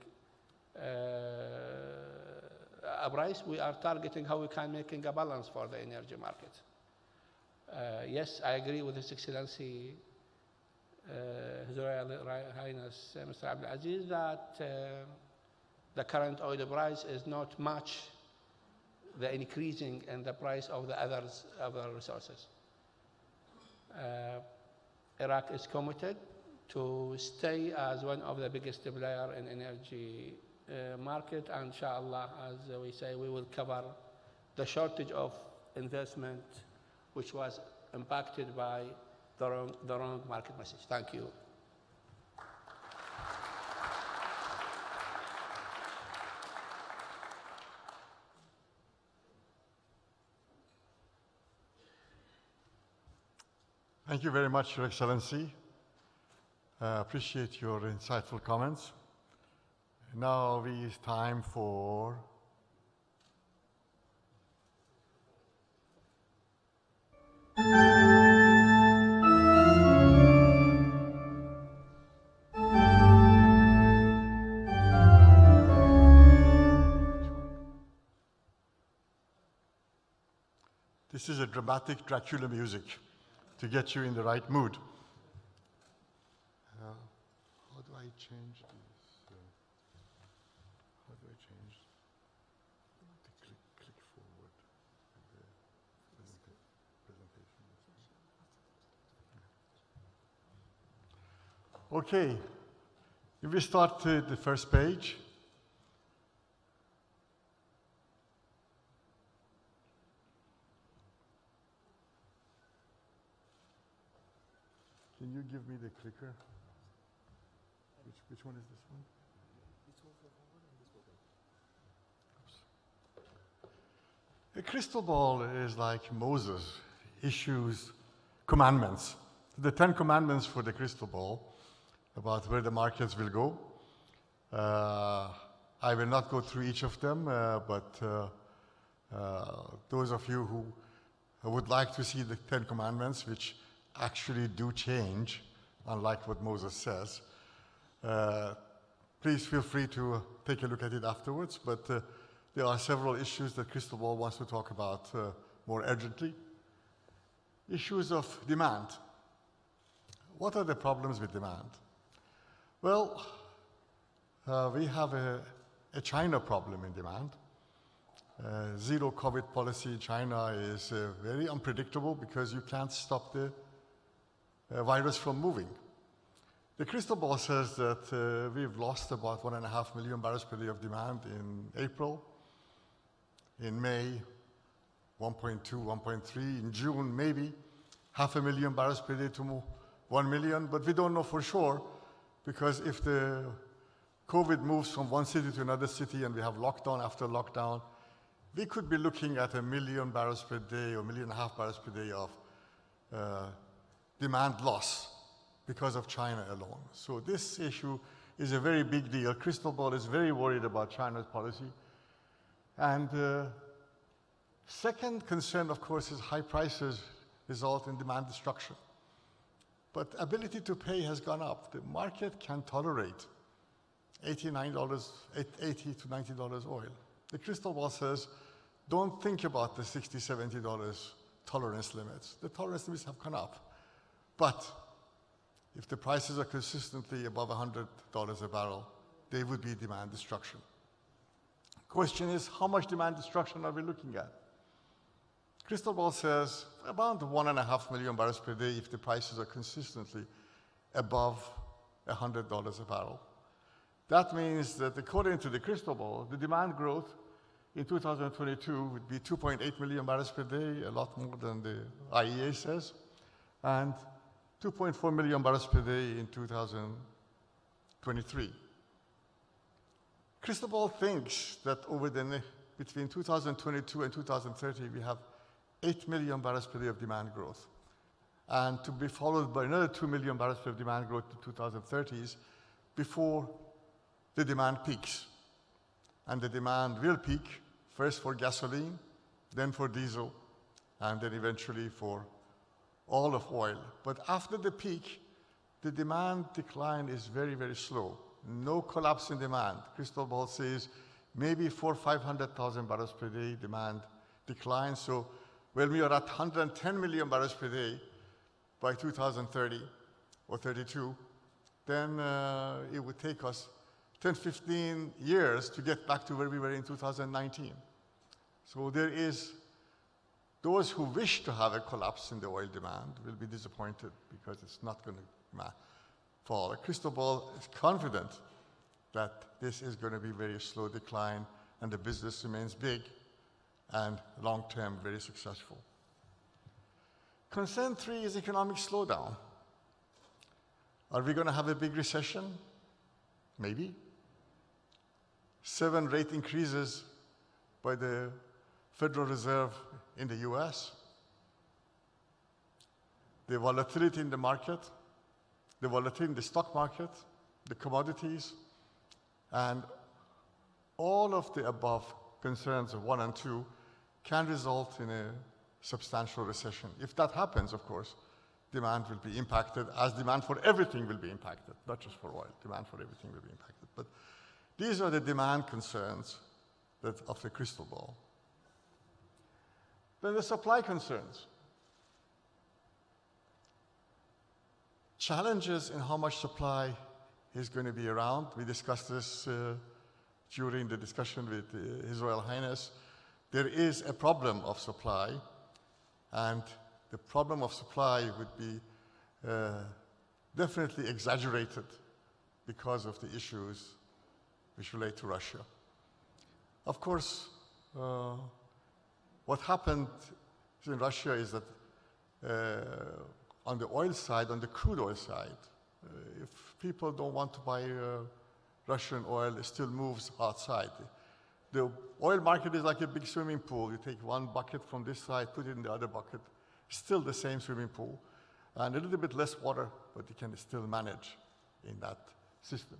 a price. We are targeting how we can make a balance for the energy market. Yes, I agree with His Excellency, His Royal Highness Mr. Abdul Aziz, that the current oil price is not much the increasing in the price of the other resources. Iraq is committed to stay as one of the biggest player in energy market, and inshallah, as we say, we will cover the shortage of investment which was impacted by the wrong market message. Thank you. Thank you very much, Your Excellency. Appreciate your insightful comments. Now it's time for this is a dramatic Dracula music to get you in the right mood. How do I change this? How do I change the click forward? The presentation. Okay, if we start the first page. Can you give me the clicker? Which one is this one? This one for forward and this one. A crystal ball is like Moses issues commandments. The 10 commandments for the crystal ball about where the markets will go. I will not go through each of them, but those of you who would like to see the 10 commandments, which actually do change, unlike what Moses says, please feel free to take a look at it afterwards, but there are several issues that Crystal Ball wants to talk about more urgently. Issues of demand. What are the problems with demand? Well, we have a China problem in demand. Zero COVID policy in China is very unpredictable because you can't stop the virus from moving. The crystal ball says that we've lost about 1.5 million barrels per day of demand in April. In May, 1.2, 1.3. In June, maybe 500,000 barrels per day to 1 million, but we don't know for sure, because if the COVID moves from one city to another city and we have lockdown after lockdown, we could be looking at 1 million barrels per day or 1.5 million barrels per day of demand loss because of China alone. So this issue is a very big deal. Crystal Ball is very worried about China's policy. And second concern, of course, is high prices result in demand destruction. But ability to pay has gone up. The market can tolerate $80 to $90 oil. The crystal ball says, don't think about the $60, $70 tolerance limits. The tolerance limits have gone up. But if the prices are consistently above $100 a barrel, there would be demand destruction. Question is, how much demand destruction are we looking at? Crystal Ball says about 1.5 million barrels per day if the prices are consistently above $100 a barrel. That means that according to the Crystal Ball, the demand growth in 2022 would be 2.8 million barrels per day, a lot more than the IEA says, and 2.4 million barrels per day in 2023. Crystal Ball thinks that between 2022 and 2030, we have 8 million barrels per day of demand growth, and to be followed by another 2 million barrels per day of demand growth to 2030s before the demand peaks. And the demand will peak first for gasoline, then for diesel, and then eventually for all of oil. But after the peak, the demand decline is very, very slow. No collapse in demand. Crystal Ball says maybe 400,000 or 500,000 barrels per day demand decline. So When we are at 110 million barrels per day by 2030 or 32, then it would take us 10, 15 years to get back to where we were in 2019. So there is, those who wish to have a collapse in the oil demand will be disappointed because it's not going to fall. A crystal ball is confident that this is going to be very slow decline and the business remains big and long-term very successful. Concern 3 is economic slowdown. Are we going to have a big recession? Maybe. 7 rate increases by the Federal Reserve in the US. The volatility in the market, the volatility in the stock market, the commodities, and all of the above concerns of 1 and 2 can result in a substantial recession. If that happens, of course, demand will be impacted, as demand for everything will be impacted, not just for oil. Demand for everything will be impacted. But these are the demand concerns of the crystal ball. Then the supply concerns. Challenges in how much supply is going to be around. We discussed this during the discussion with His Royal Highness. There is a problem of supply, and the problem of supply would be definitely exaggerated because of the issues which relate to Russia. Of course, what happened in Russia is that on the oil side, on the crude oil side, if people don't want to buy Russian oil, it still moves outside. The oil market is like a big swimming pool. You take one bucket from this side, put it in the other bucket, still the same swimming pool, and a little bit less water, but you can still manage in that system.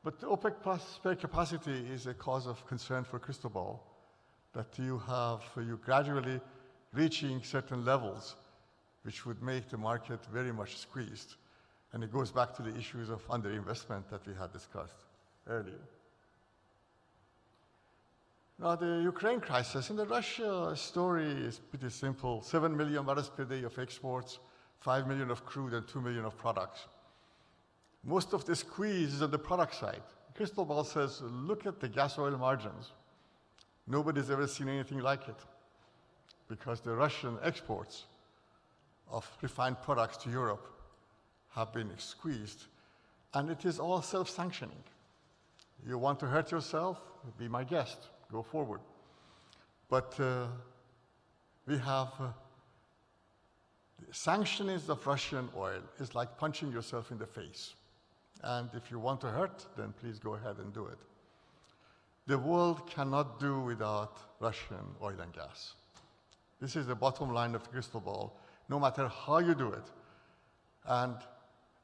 But the OPEC plus spare capacity is a cause of concern for crystal ball, that you gradually reaching certain levels which would make the market very much squeezed. And it goes back to the issues of underinvestment that we had discussed earlier. Now, the Ukraine crisis, and the Russia story is pretty simple. 7 million barrels per day of exports, 5 million of crude, and 2 million of products. Most of the squeeze is on the product side. Crystal ball says, look at the gas oil margins. Nobody's ever seen anything like it, because the Russian exports of refined products to Europe have been squeezed, and it is all self-sanctioning. You want to hurt yourself? Be my guest. Go forward. But we have sanctions of Russian oil is like punching yourself in the face. And if you want to hurt, then please go ahead and do it. The world cannot do without Russian oil and gas. This is the bottom line of the crystal ball, no matter how you do it. And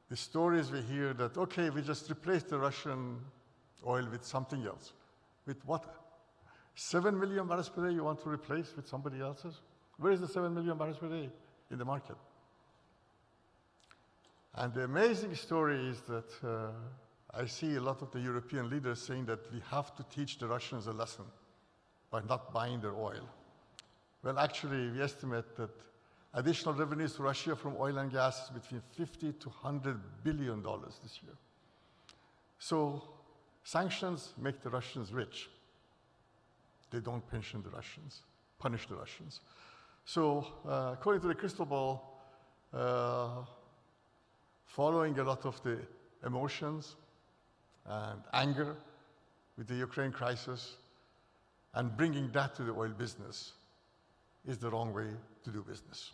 the stories we hear that, okay, we just replaced the Russian oil with something else. With what? 7 million barrels per day you want to replace with somebody else's? Where is the 7 million barrels per day in the market? And the amazing story is that I see a lot of the European leaders saying that we have to teach the Russians a lesson by not buying their oil. Well, actually, we estimate that additional revenues to Russia from oil and gas is between $50 to $100 billion this year. So sanctions make the Russians rich. They don't punish the Russians. So according to the crystal ball, following a lot of the emotions and anger with the Ukraine crisis and bringing that to the oil business is the wrong way to do business.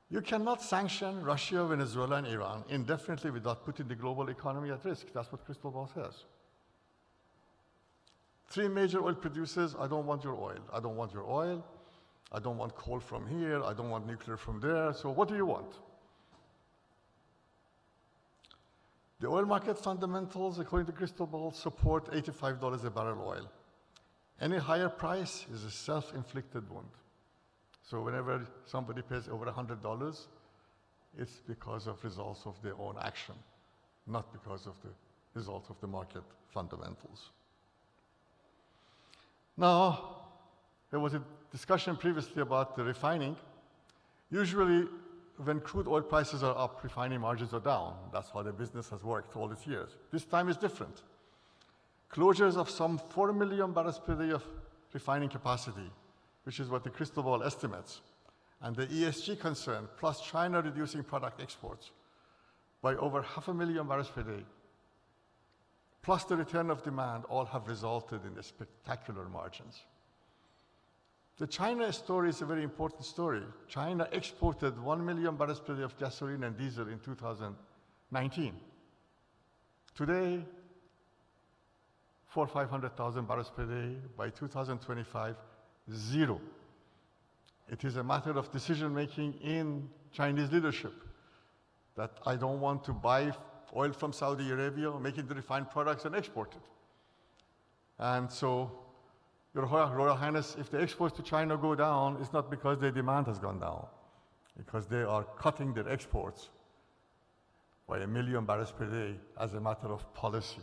You cannot sanction Russia, Venezuela, and Iran indefinitely without putting the global economy at risk. That's what crystal ball says. 3 major oil producers, I don't want your oil. I don't want your oil. I don't want coal from here. I don't want nuclear from there. So what do you want? The oil market fundamentals, according to crystal ball, support $85 a barrel oil. Any higher price is a self-inflicted wound. So whenever somebody pays over $100, it's because of results of their own action, not because of the results of the market fundamentals. Now, there was a discussion previously about the refining. Usually, when crude oil prices are up, refining margins are down. That's how the business has worked all these years. This time is different. Closures of some 4 million barrels per day of refining capacity, which is what the crystal ball estimates, and the ESG concern, plus China reducing product exports by over 500,000 barrels per day, plus the return of demand, all have resulted in the spectacular margins. The China story is a very important story. China exported 1 million barrels per day of gasoline and diesel in 2019. Today, 400,000 or 500,000 barrels per day. By 2025, zero. It is a matter of decision-making in Chinese leadership that I don't want to buy oil from Saudi Arabia, make it the refined products and export it. And so, Your Royal Highness, if the exports to China go down, it's not because their demand has gone down, because they are cutting their exports by 1 million barrels per day as a matter of policy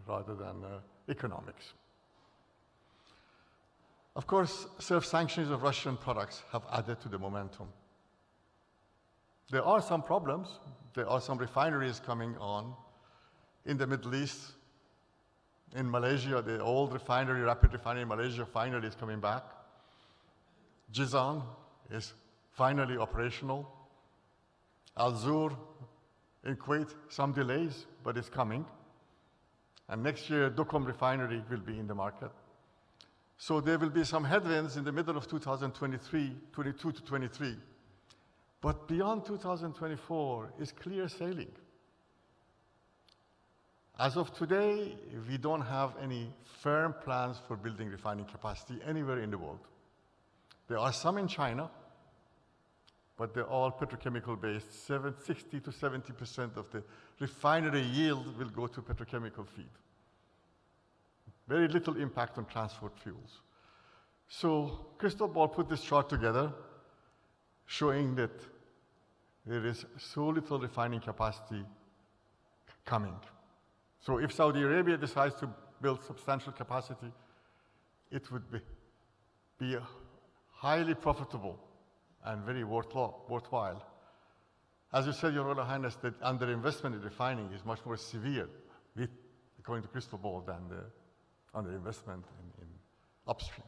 rather than economics. Of course, self-sanctions of Russian products have added to the momentum. There are some problems. There are some refineries coming on in the Middle East. In Malaysia, the old refinery, rapid refinery in Malaysia, finally is coming back. Jizan is finally operational. Al-Zur in Kuwait, some delays, but it's coming. And next year, Duqm refinery will be in the market. So there will be some headwinds in the middle of 2023, 22 to 23. But beyond 2024 is clear sailing. As of today, we don't have any firm plans for building refining capacity anywhere in the world. There are some in China, but they're all petrochemical based. 60 to 70% of the refinery yield will go to petrochemical feed. Very little impact on transport fuels. So Crystal Ball put this chart together, showing that there is so little refining capacity coming. So if Saudi Arabia decides to build substantial capacity, it would be highly profitable and very worthwhile. As you said, Your Royal Highness, that underinvestment in refining is much more severe, according to Crystal Ball, than the underinvestment in upstream.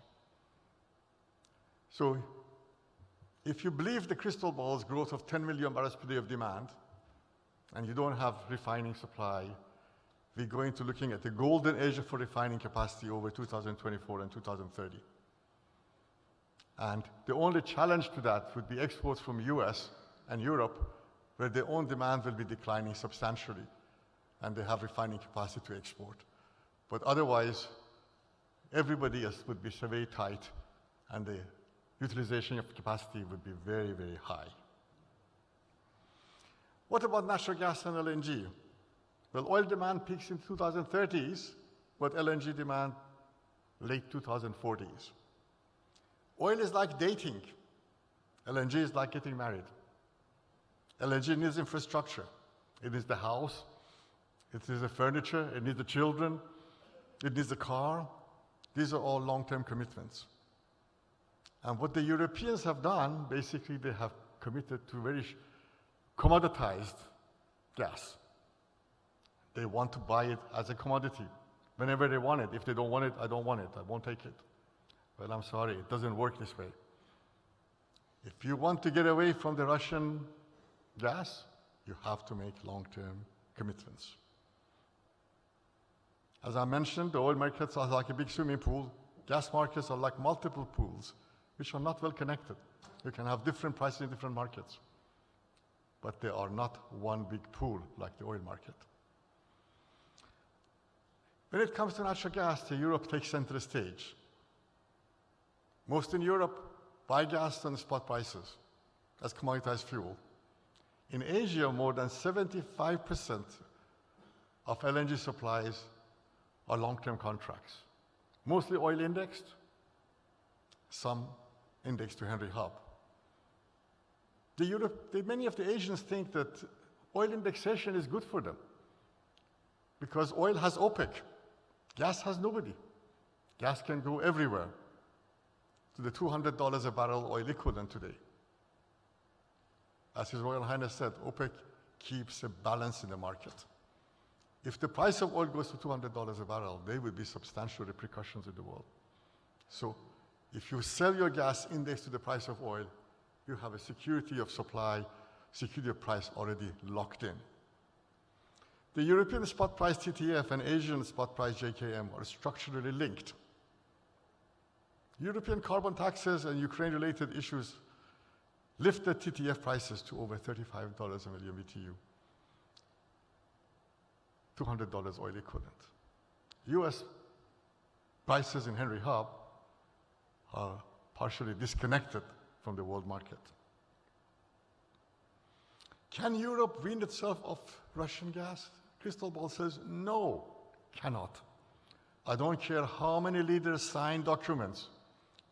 So if you believe the Crystal Ball's growth of 10 million barrels per day of demand, and you don't have refining supply, we're going to looking at the golden age for refining capacity over 2024 and 2030. And the only challenge to that would be exports from US and Europe, where their own demand will be declining substantially, and they have refining capacity to export. But otherwise, everybody else would be very tight, and the utilization of capacity would be very, very high. What about natural gas and LNG? Well, oil demand peaks in 2030s, but LNG demand late 2040s. Oil is like dating. LNG is like getting married. LNG needs infrastructure. It needs the house, it needs the furniture, it needs the children, it needs the car. These are all long-term commitments. And what the Europeans have done, basically they have committed to very commoditized gas. They want to buy it as a commodity whenever they want it. If they don't want it, I don't want it. I won't take it. Well, I'm sorry, it doesn't work this way. If you want to get away from the Russian gas, you have to make long-term commitments. As I mentioned, the oil markets are like a big swimming pool. Gas markets are like multiple pools, which are not well connected. You can have different prices in different markets, but they are not one big pool like the oil market. When it comes to natural gas, Europe takes center stage. Most in Europe buy gas on spot prices as commoditized fuel. In Asia, more than 75% of LNG supplies are long-term contracts, mostly oil indexed, some indexed to Henry Hub. Many of the Asians think that oil indexation is good for them because oil has OPEC, gas has nobody. Gas can go everywhere to the $200 a barrel oil equivalent today. As His Royal Highness said, OPEC keeps a balance in the market. If the price of oil goes to $200 a barrel, there will be substantial repercussions in the world. So if you sell your gas indexed to the price of oil, you have a security of supply, security of price already locked in. The European spot price TTF and Asian spot price JKM are structurally linked. European carbon taxes and Ukraine-related issues lifted TTF prices to over $35 a million BTU, $200 oil equivalent. US prices in Henry Hub are partially disconnected from the world market. Can Europe wean itself off Russian gas? Crystal ball says no, cannot. I don't care how many leaders sign documents,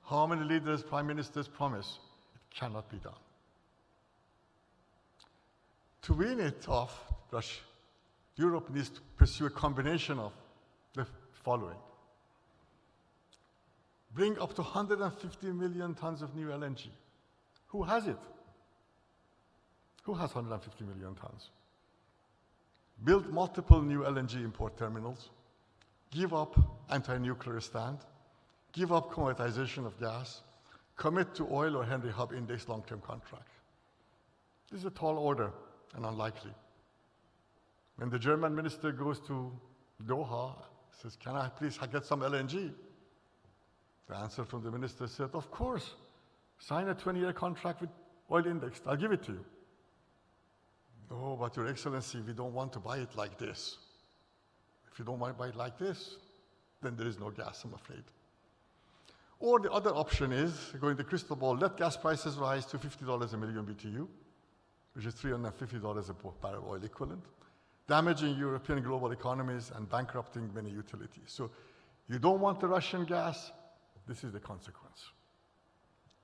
how many leaders, prime ministers promise, it cannot be done. To wean it off Russia, Europe needs to pursue a combination of the following. Bring up to 150 million tons of new LNG. Who has it? Who has 150 million tons? Build multiple new LNG import terminals. Give up anti-nuclear stand. Give up commoditization of gas. Commit to oil or Henry Hub index long-term contract. This is a tall order and unlikely. When the German minister goes to Doha, says, can I please get some LNG? The answer from the minister said, of course, sign a 20-year contract with oil index, I'll give it to you. Oh, but Your Excellency, we don't want to buy it like this. If you don't want to buy it like this, then there is no gas, I'm afraid. Or the other option is, going to crystal ball, let gas prices rise to $50 a million BTU, which is $350 a barrel oil equivalent, damaging European global economies and bankrupting many utilities. So you don't want the Russian gas, this is the consequence.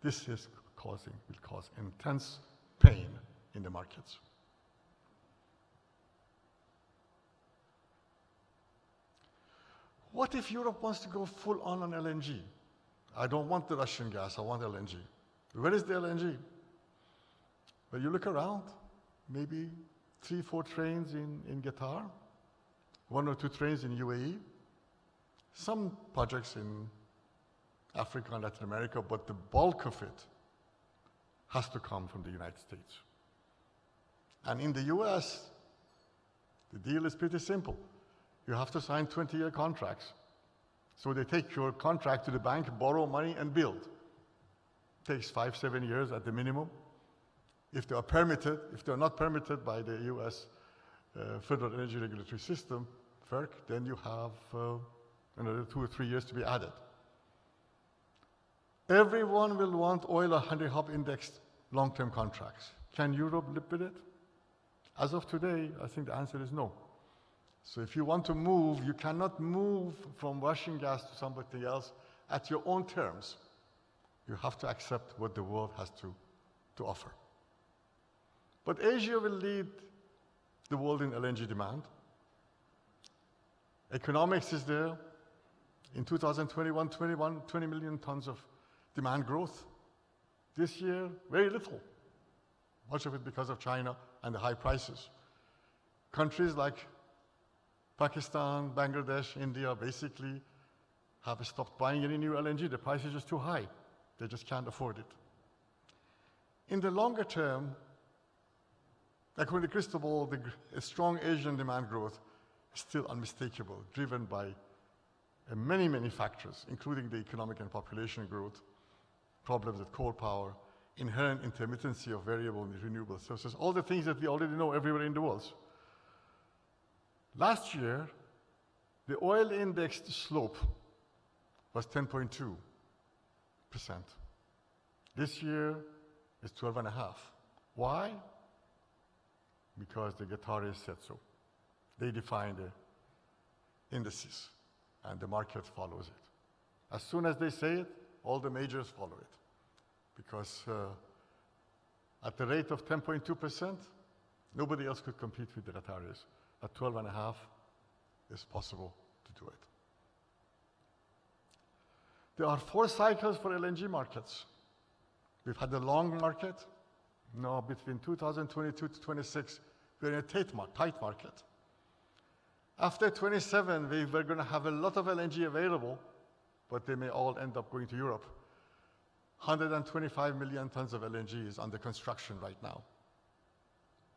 This will cause intense pain in the markets. What if Europe wants to go full on LNG? I don't want the Russian gas, I want LNG. Where is the LNG? Well, you look around, maybe 3-4 trains in Qatar, 1 or 2 trains in UAE, some projects in Africa and Latin America, but the bulk of it has to come from the United States. And in the US, the deal is pretty simple. You have to sign 20-year contracts. So they take your contract to the bank, borrow money, and build. Takes 5-7 years at the minimum. If they are permitted, if they are not permitted by the US Federal Energy Regulatory System, FERC, then you have another 2 or 3 years to be added. Everyone will want oil or Henry Hub indexed long-term contracts. Can Europe live with it? As of today, I think the answer is no. So if you want to move, you cannot move from Russian gas to somebody else at your own terms. You have to accept what the world has to offer. But Asia will lead the world in LNG demand. Economics is there. In 2021, 20 million tons of demand growth. This year, very little. Much of it because of China and the high prices. Countries like Pakistan, Bangladesh, India basically have stopped buying any new LNG. The price is just too high. They just can't afford it. In the longer term, according to crystal ball, a strong Asian demand growth is still unmistakable, driven by many, many factors, including the economic and population growth, problems with coal power, inherent intermittency of variable and renewable sources, all the things that we already know everywhere in the world. Last year, the oil indexed slope was 10.2%. This year is 12.5%. Why? Because the Qataris said so. They define the indices, and the market follows it. As soon as they say it, all the majors follow it. Because at the rate of 10.2%, nobody else could compete with the Qataris. At 12.5%, it's possible to do it. There are 4 cycles for LNG markets. We've had a long market. Now, between 2022 to 26, we're in a tight market. After 27, we're going to have a lot of LNG available, but they may all end up going to Europe. 125 million tons of LNG is under construction right now.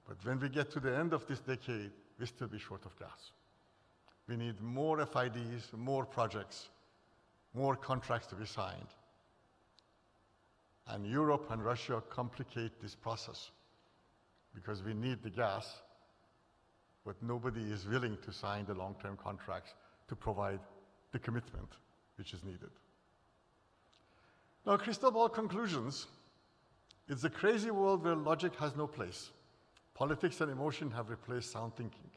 But when we get to the end of this decade, we'll still be short of gas. We need more FIDs, more projects, more contracts to be signed. And Europe and Russia complicate this process because we need the gas, but nobody is willing to sign the long-term contracts to provide the commitment which is needed. Now, crystal ball conclusions. It's a crazy world where logic has no place. Politics and emotion have replaced sound thinking.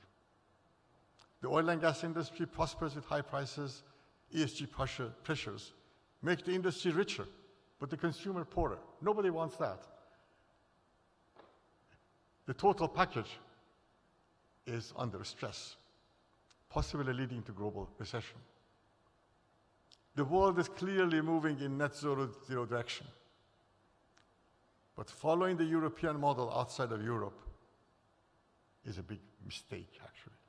The oil and gas industry prospers with high prices. ESG pressures make the industry richer, but the consumer poorer. Nobody wants that. The total package is under stress, possibly leading to global recession. The world is clearly moving in net zero direction. But following the European model outside of Europe is a big mistake, actually.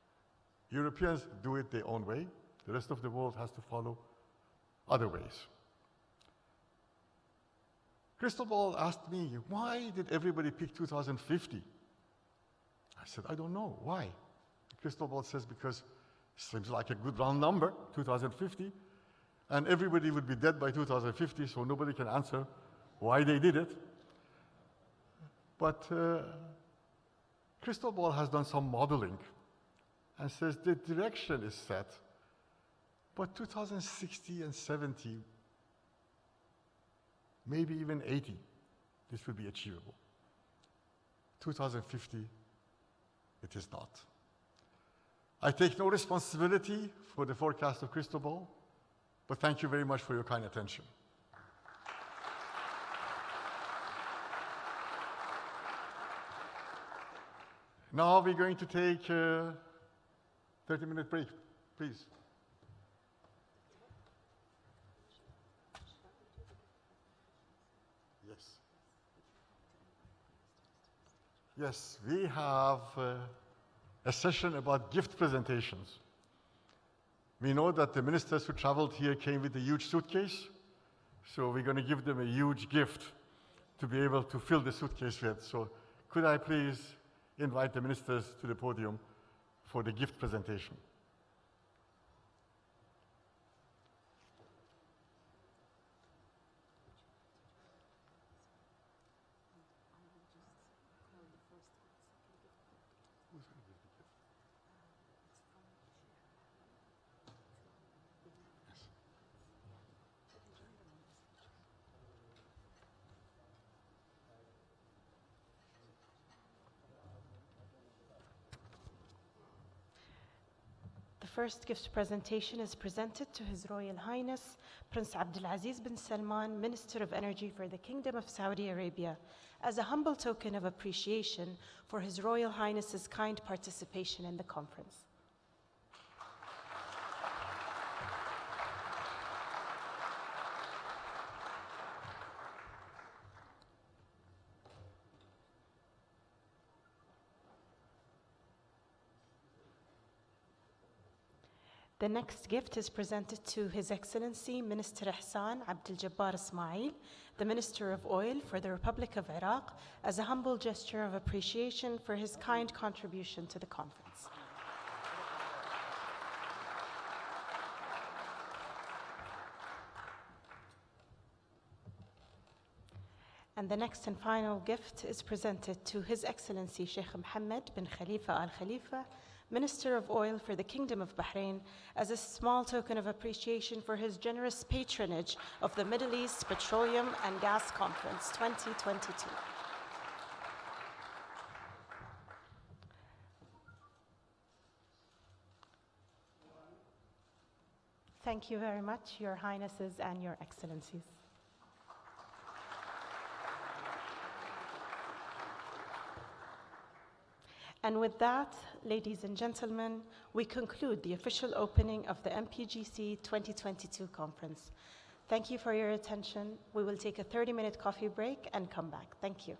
Europeans do it their own way. The rest of the world has to follow other ways. Crystal Ball asked me, why did everybody pick 2050? I said, I don't know. Why? Crystal Ball says, because it seems like a good round number, 2050, and everybody would be dead by 2050, so nobody can answer why they did it. But Crystal Ball has done some modeling and says the direction is set, but 2060 and 70, maybe even 80, this will be achievable. 2050, it is not. I take no responsibility for the forecast of Crystal Ball, but thank you very much for your kind attention. Now we're going to take a 30-minute break, please. Yes. Yes, we have a session about gift presentations. We know that the ministers who traveled here came with a huge suitcase, so we're going to give them a huge gift to be able to fill the suitcase with. So could I please invite the ministers to the podium for the gift presentation? The first gift presentation is presented to His Royal Highness Prince Abdulaziz bin Salman, Minister of Energy for the Kingdom of Saudi Arabia, as a humble token of appreciation for His Royal Highness's kind participation in the conference. The next gift is presented to His Excellency Minister Ihsan Abdel Jabbar Ismail, the Minister of Oil for the Republic of Iraq, as a humble gesture of appreciation for his kind contribution to the conference. And the next and final gift is presented to His Excellency Sheikh Mohammed bin Khalifa Al Khalifa, Minister of Oil for the Kingdom of Bahrain, as a small token of appreciation for his generous patronage of the Middle East Petroleum and Gas Conference 2022. Thank you very much, Your Highnesses and Your Excellencies. And with that, ladies and gentlemen, we conclude the official opening of the MPGC 2022 conference. Thank you for your attention. We will take a 30-minute coffee break and come back. Thank you.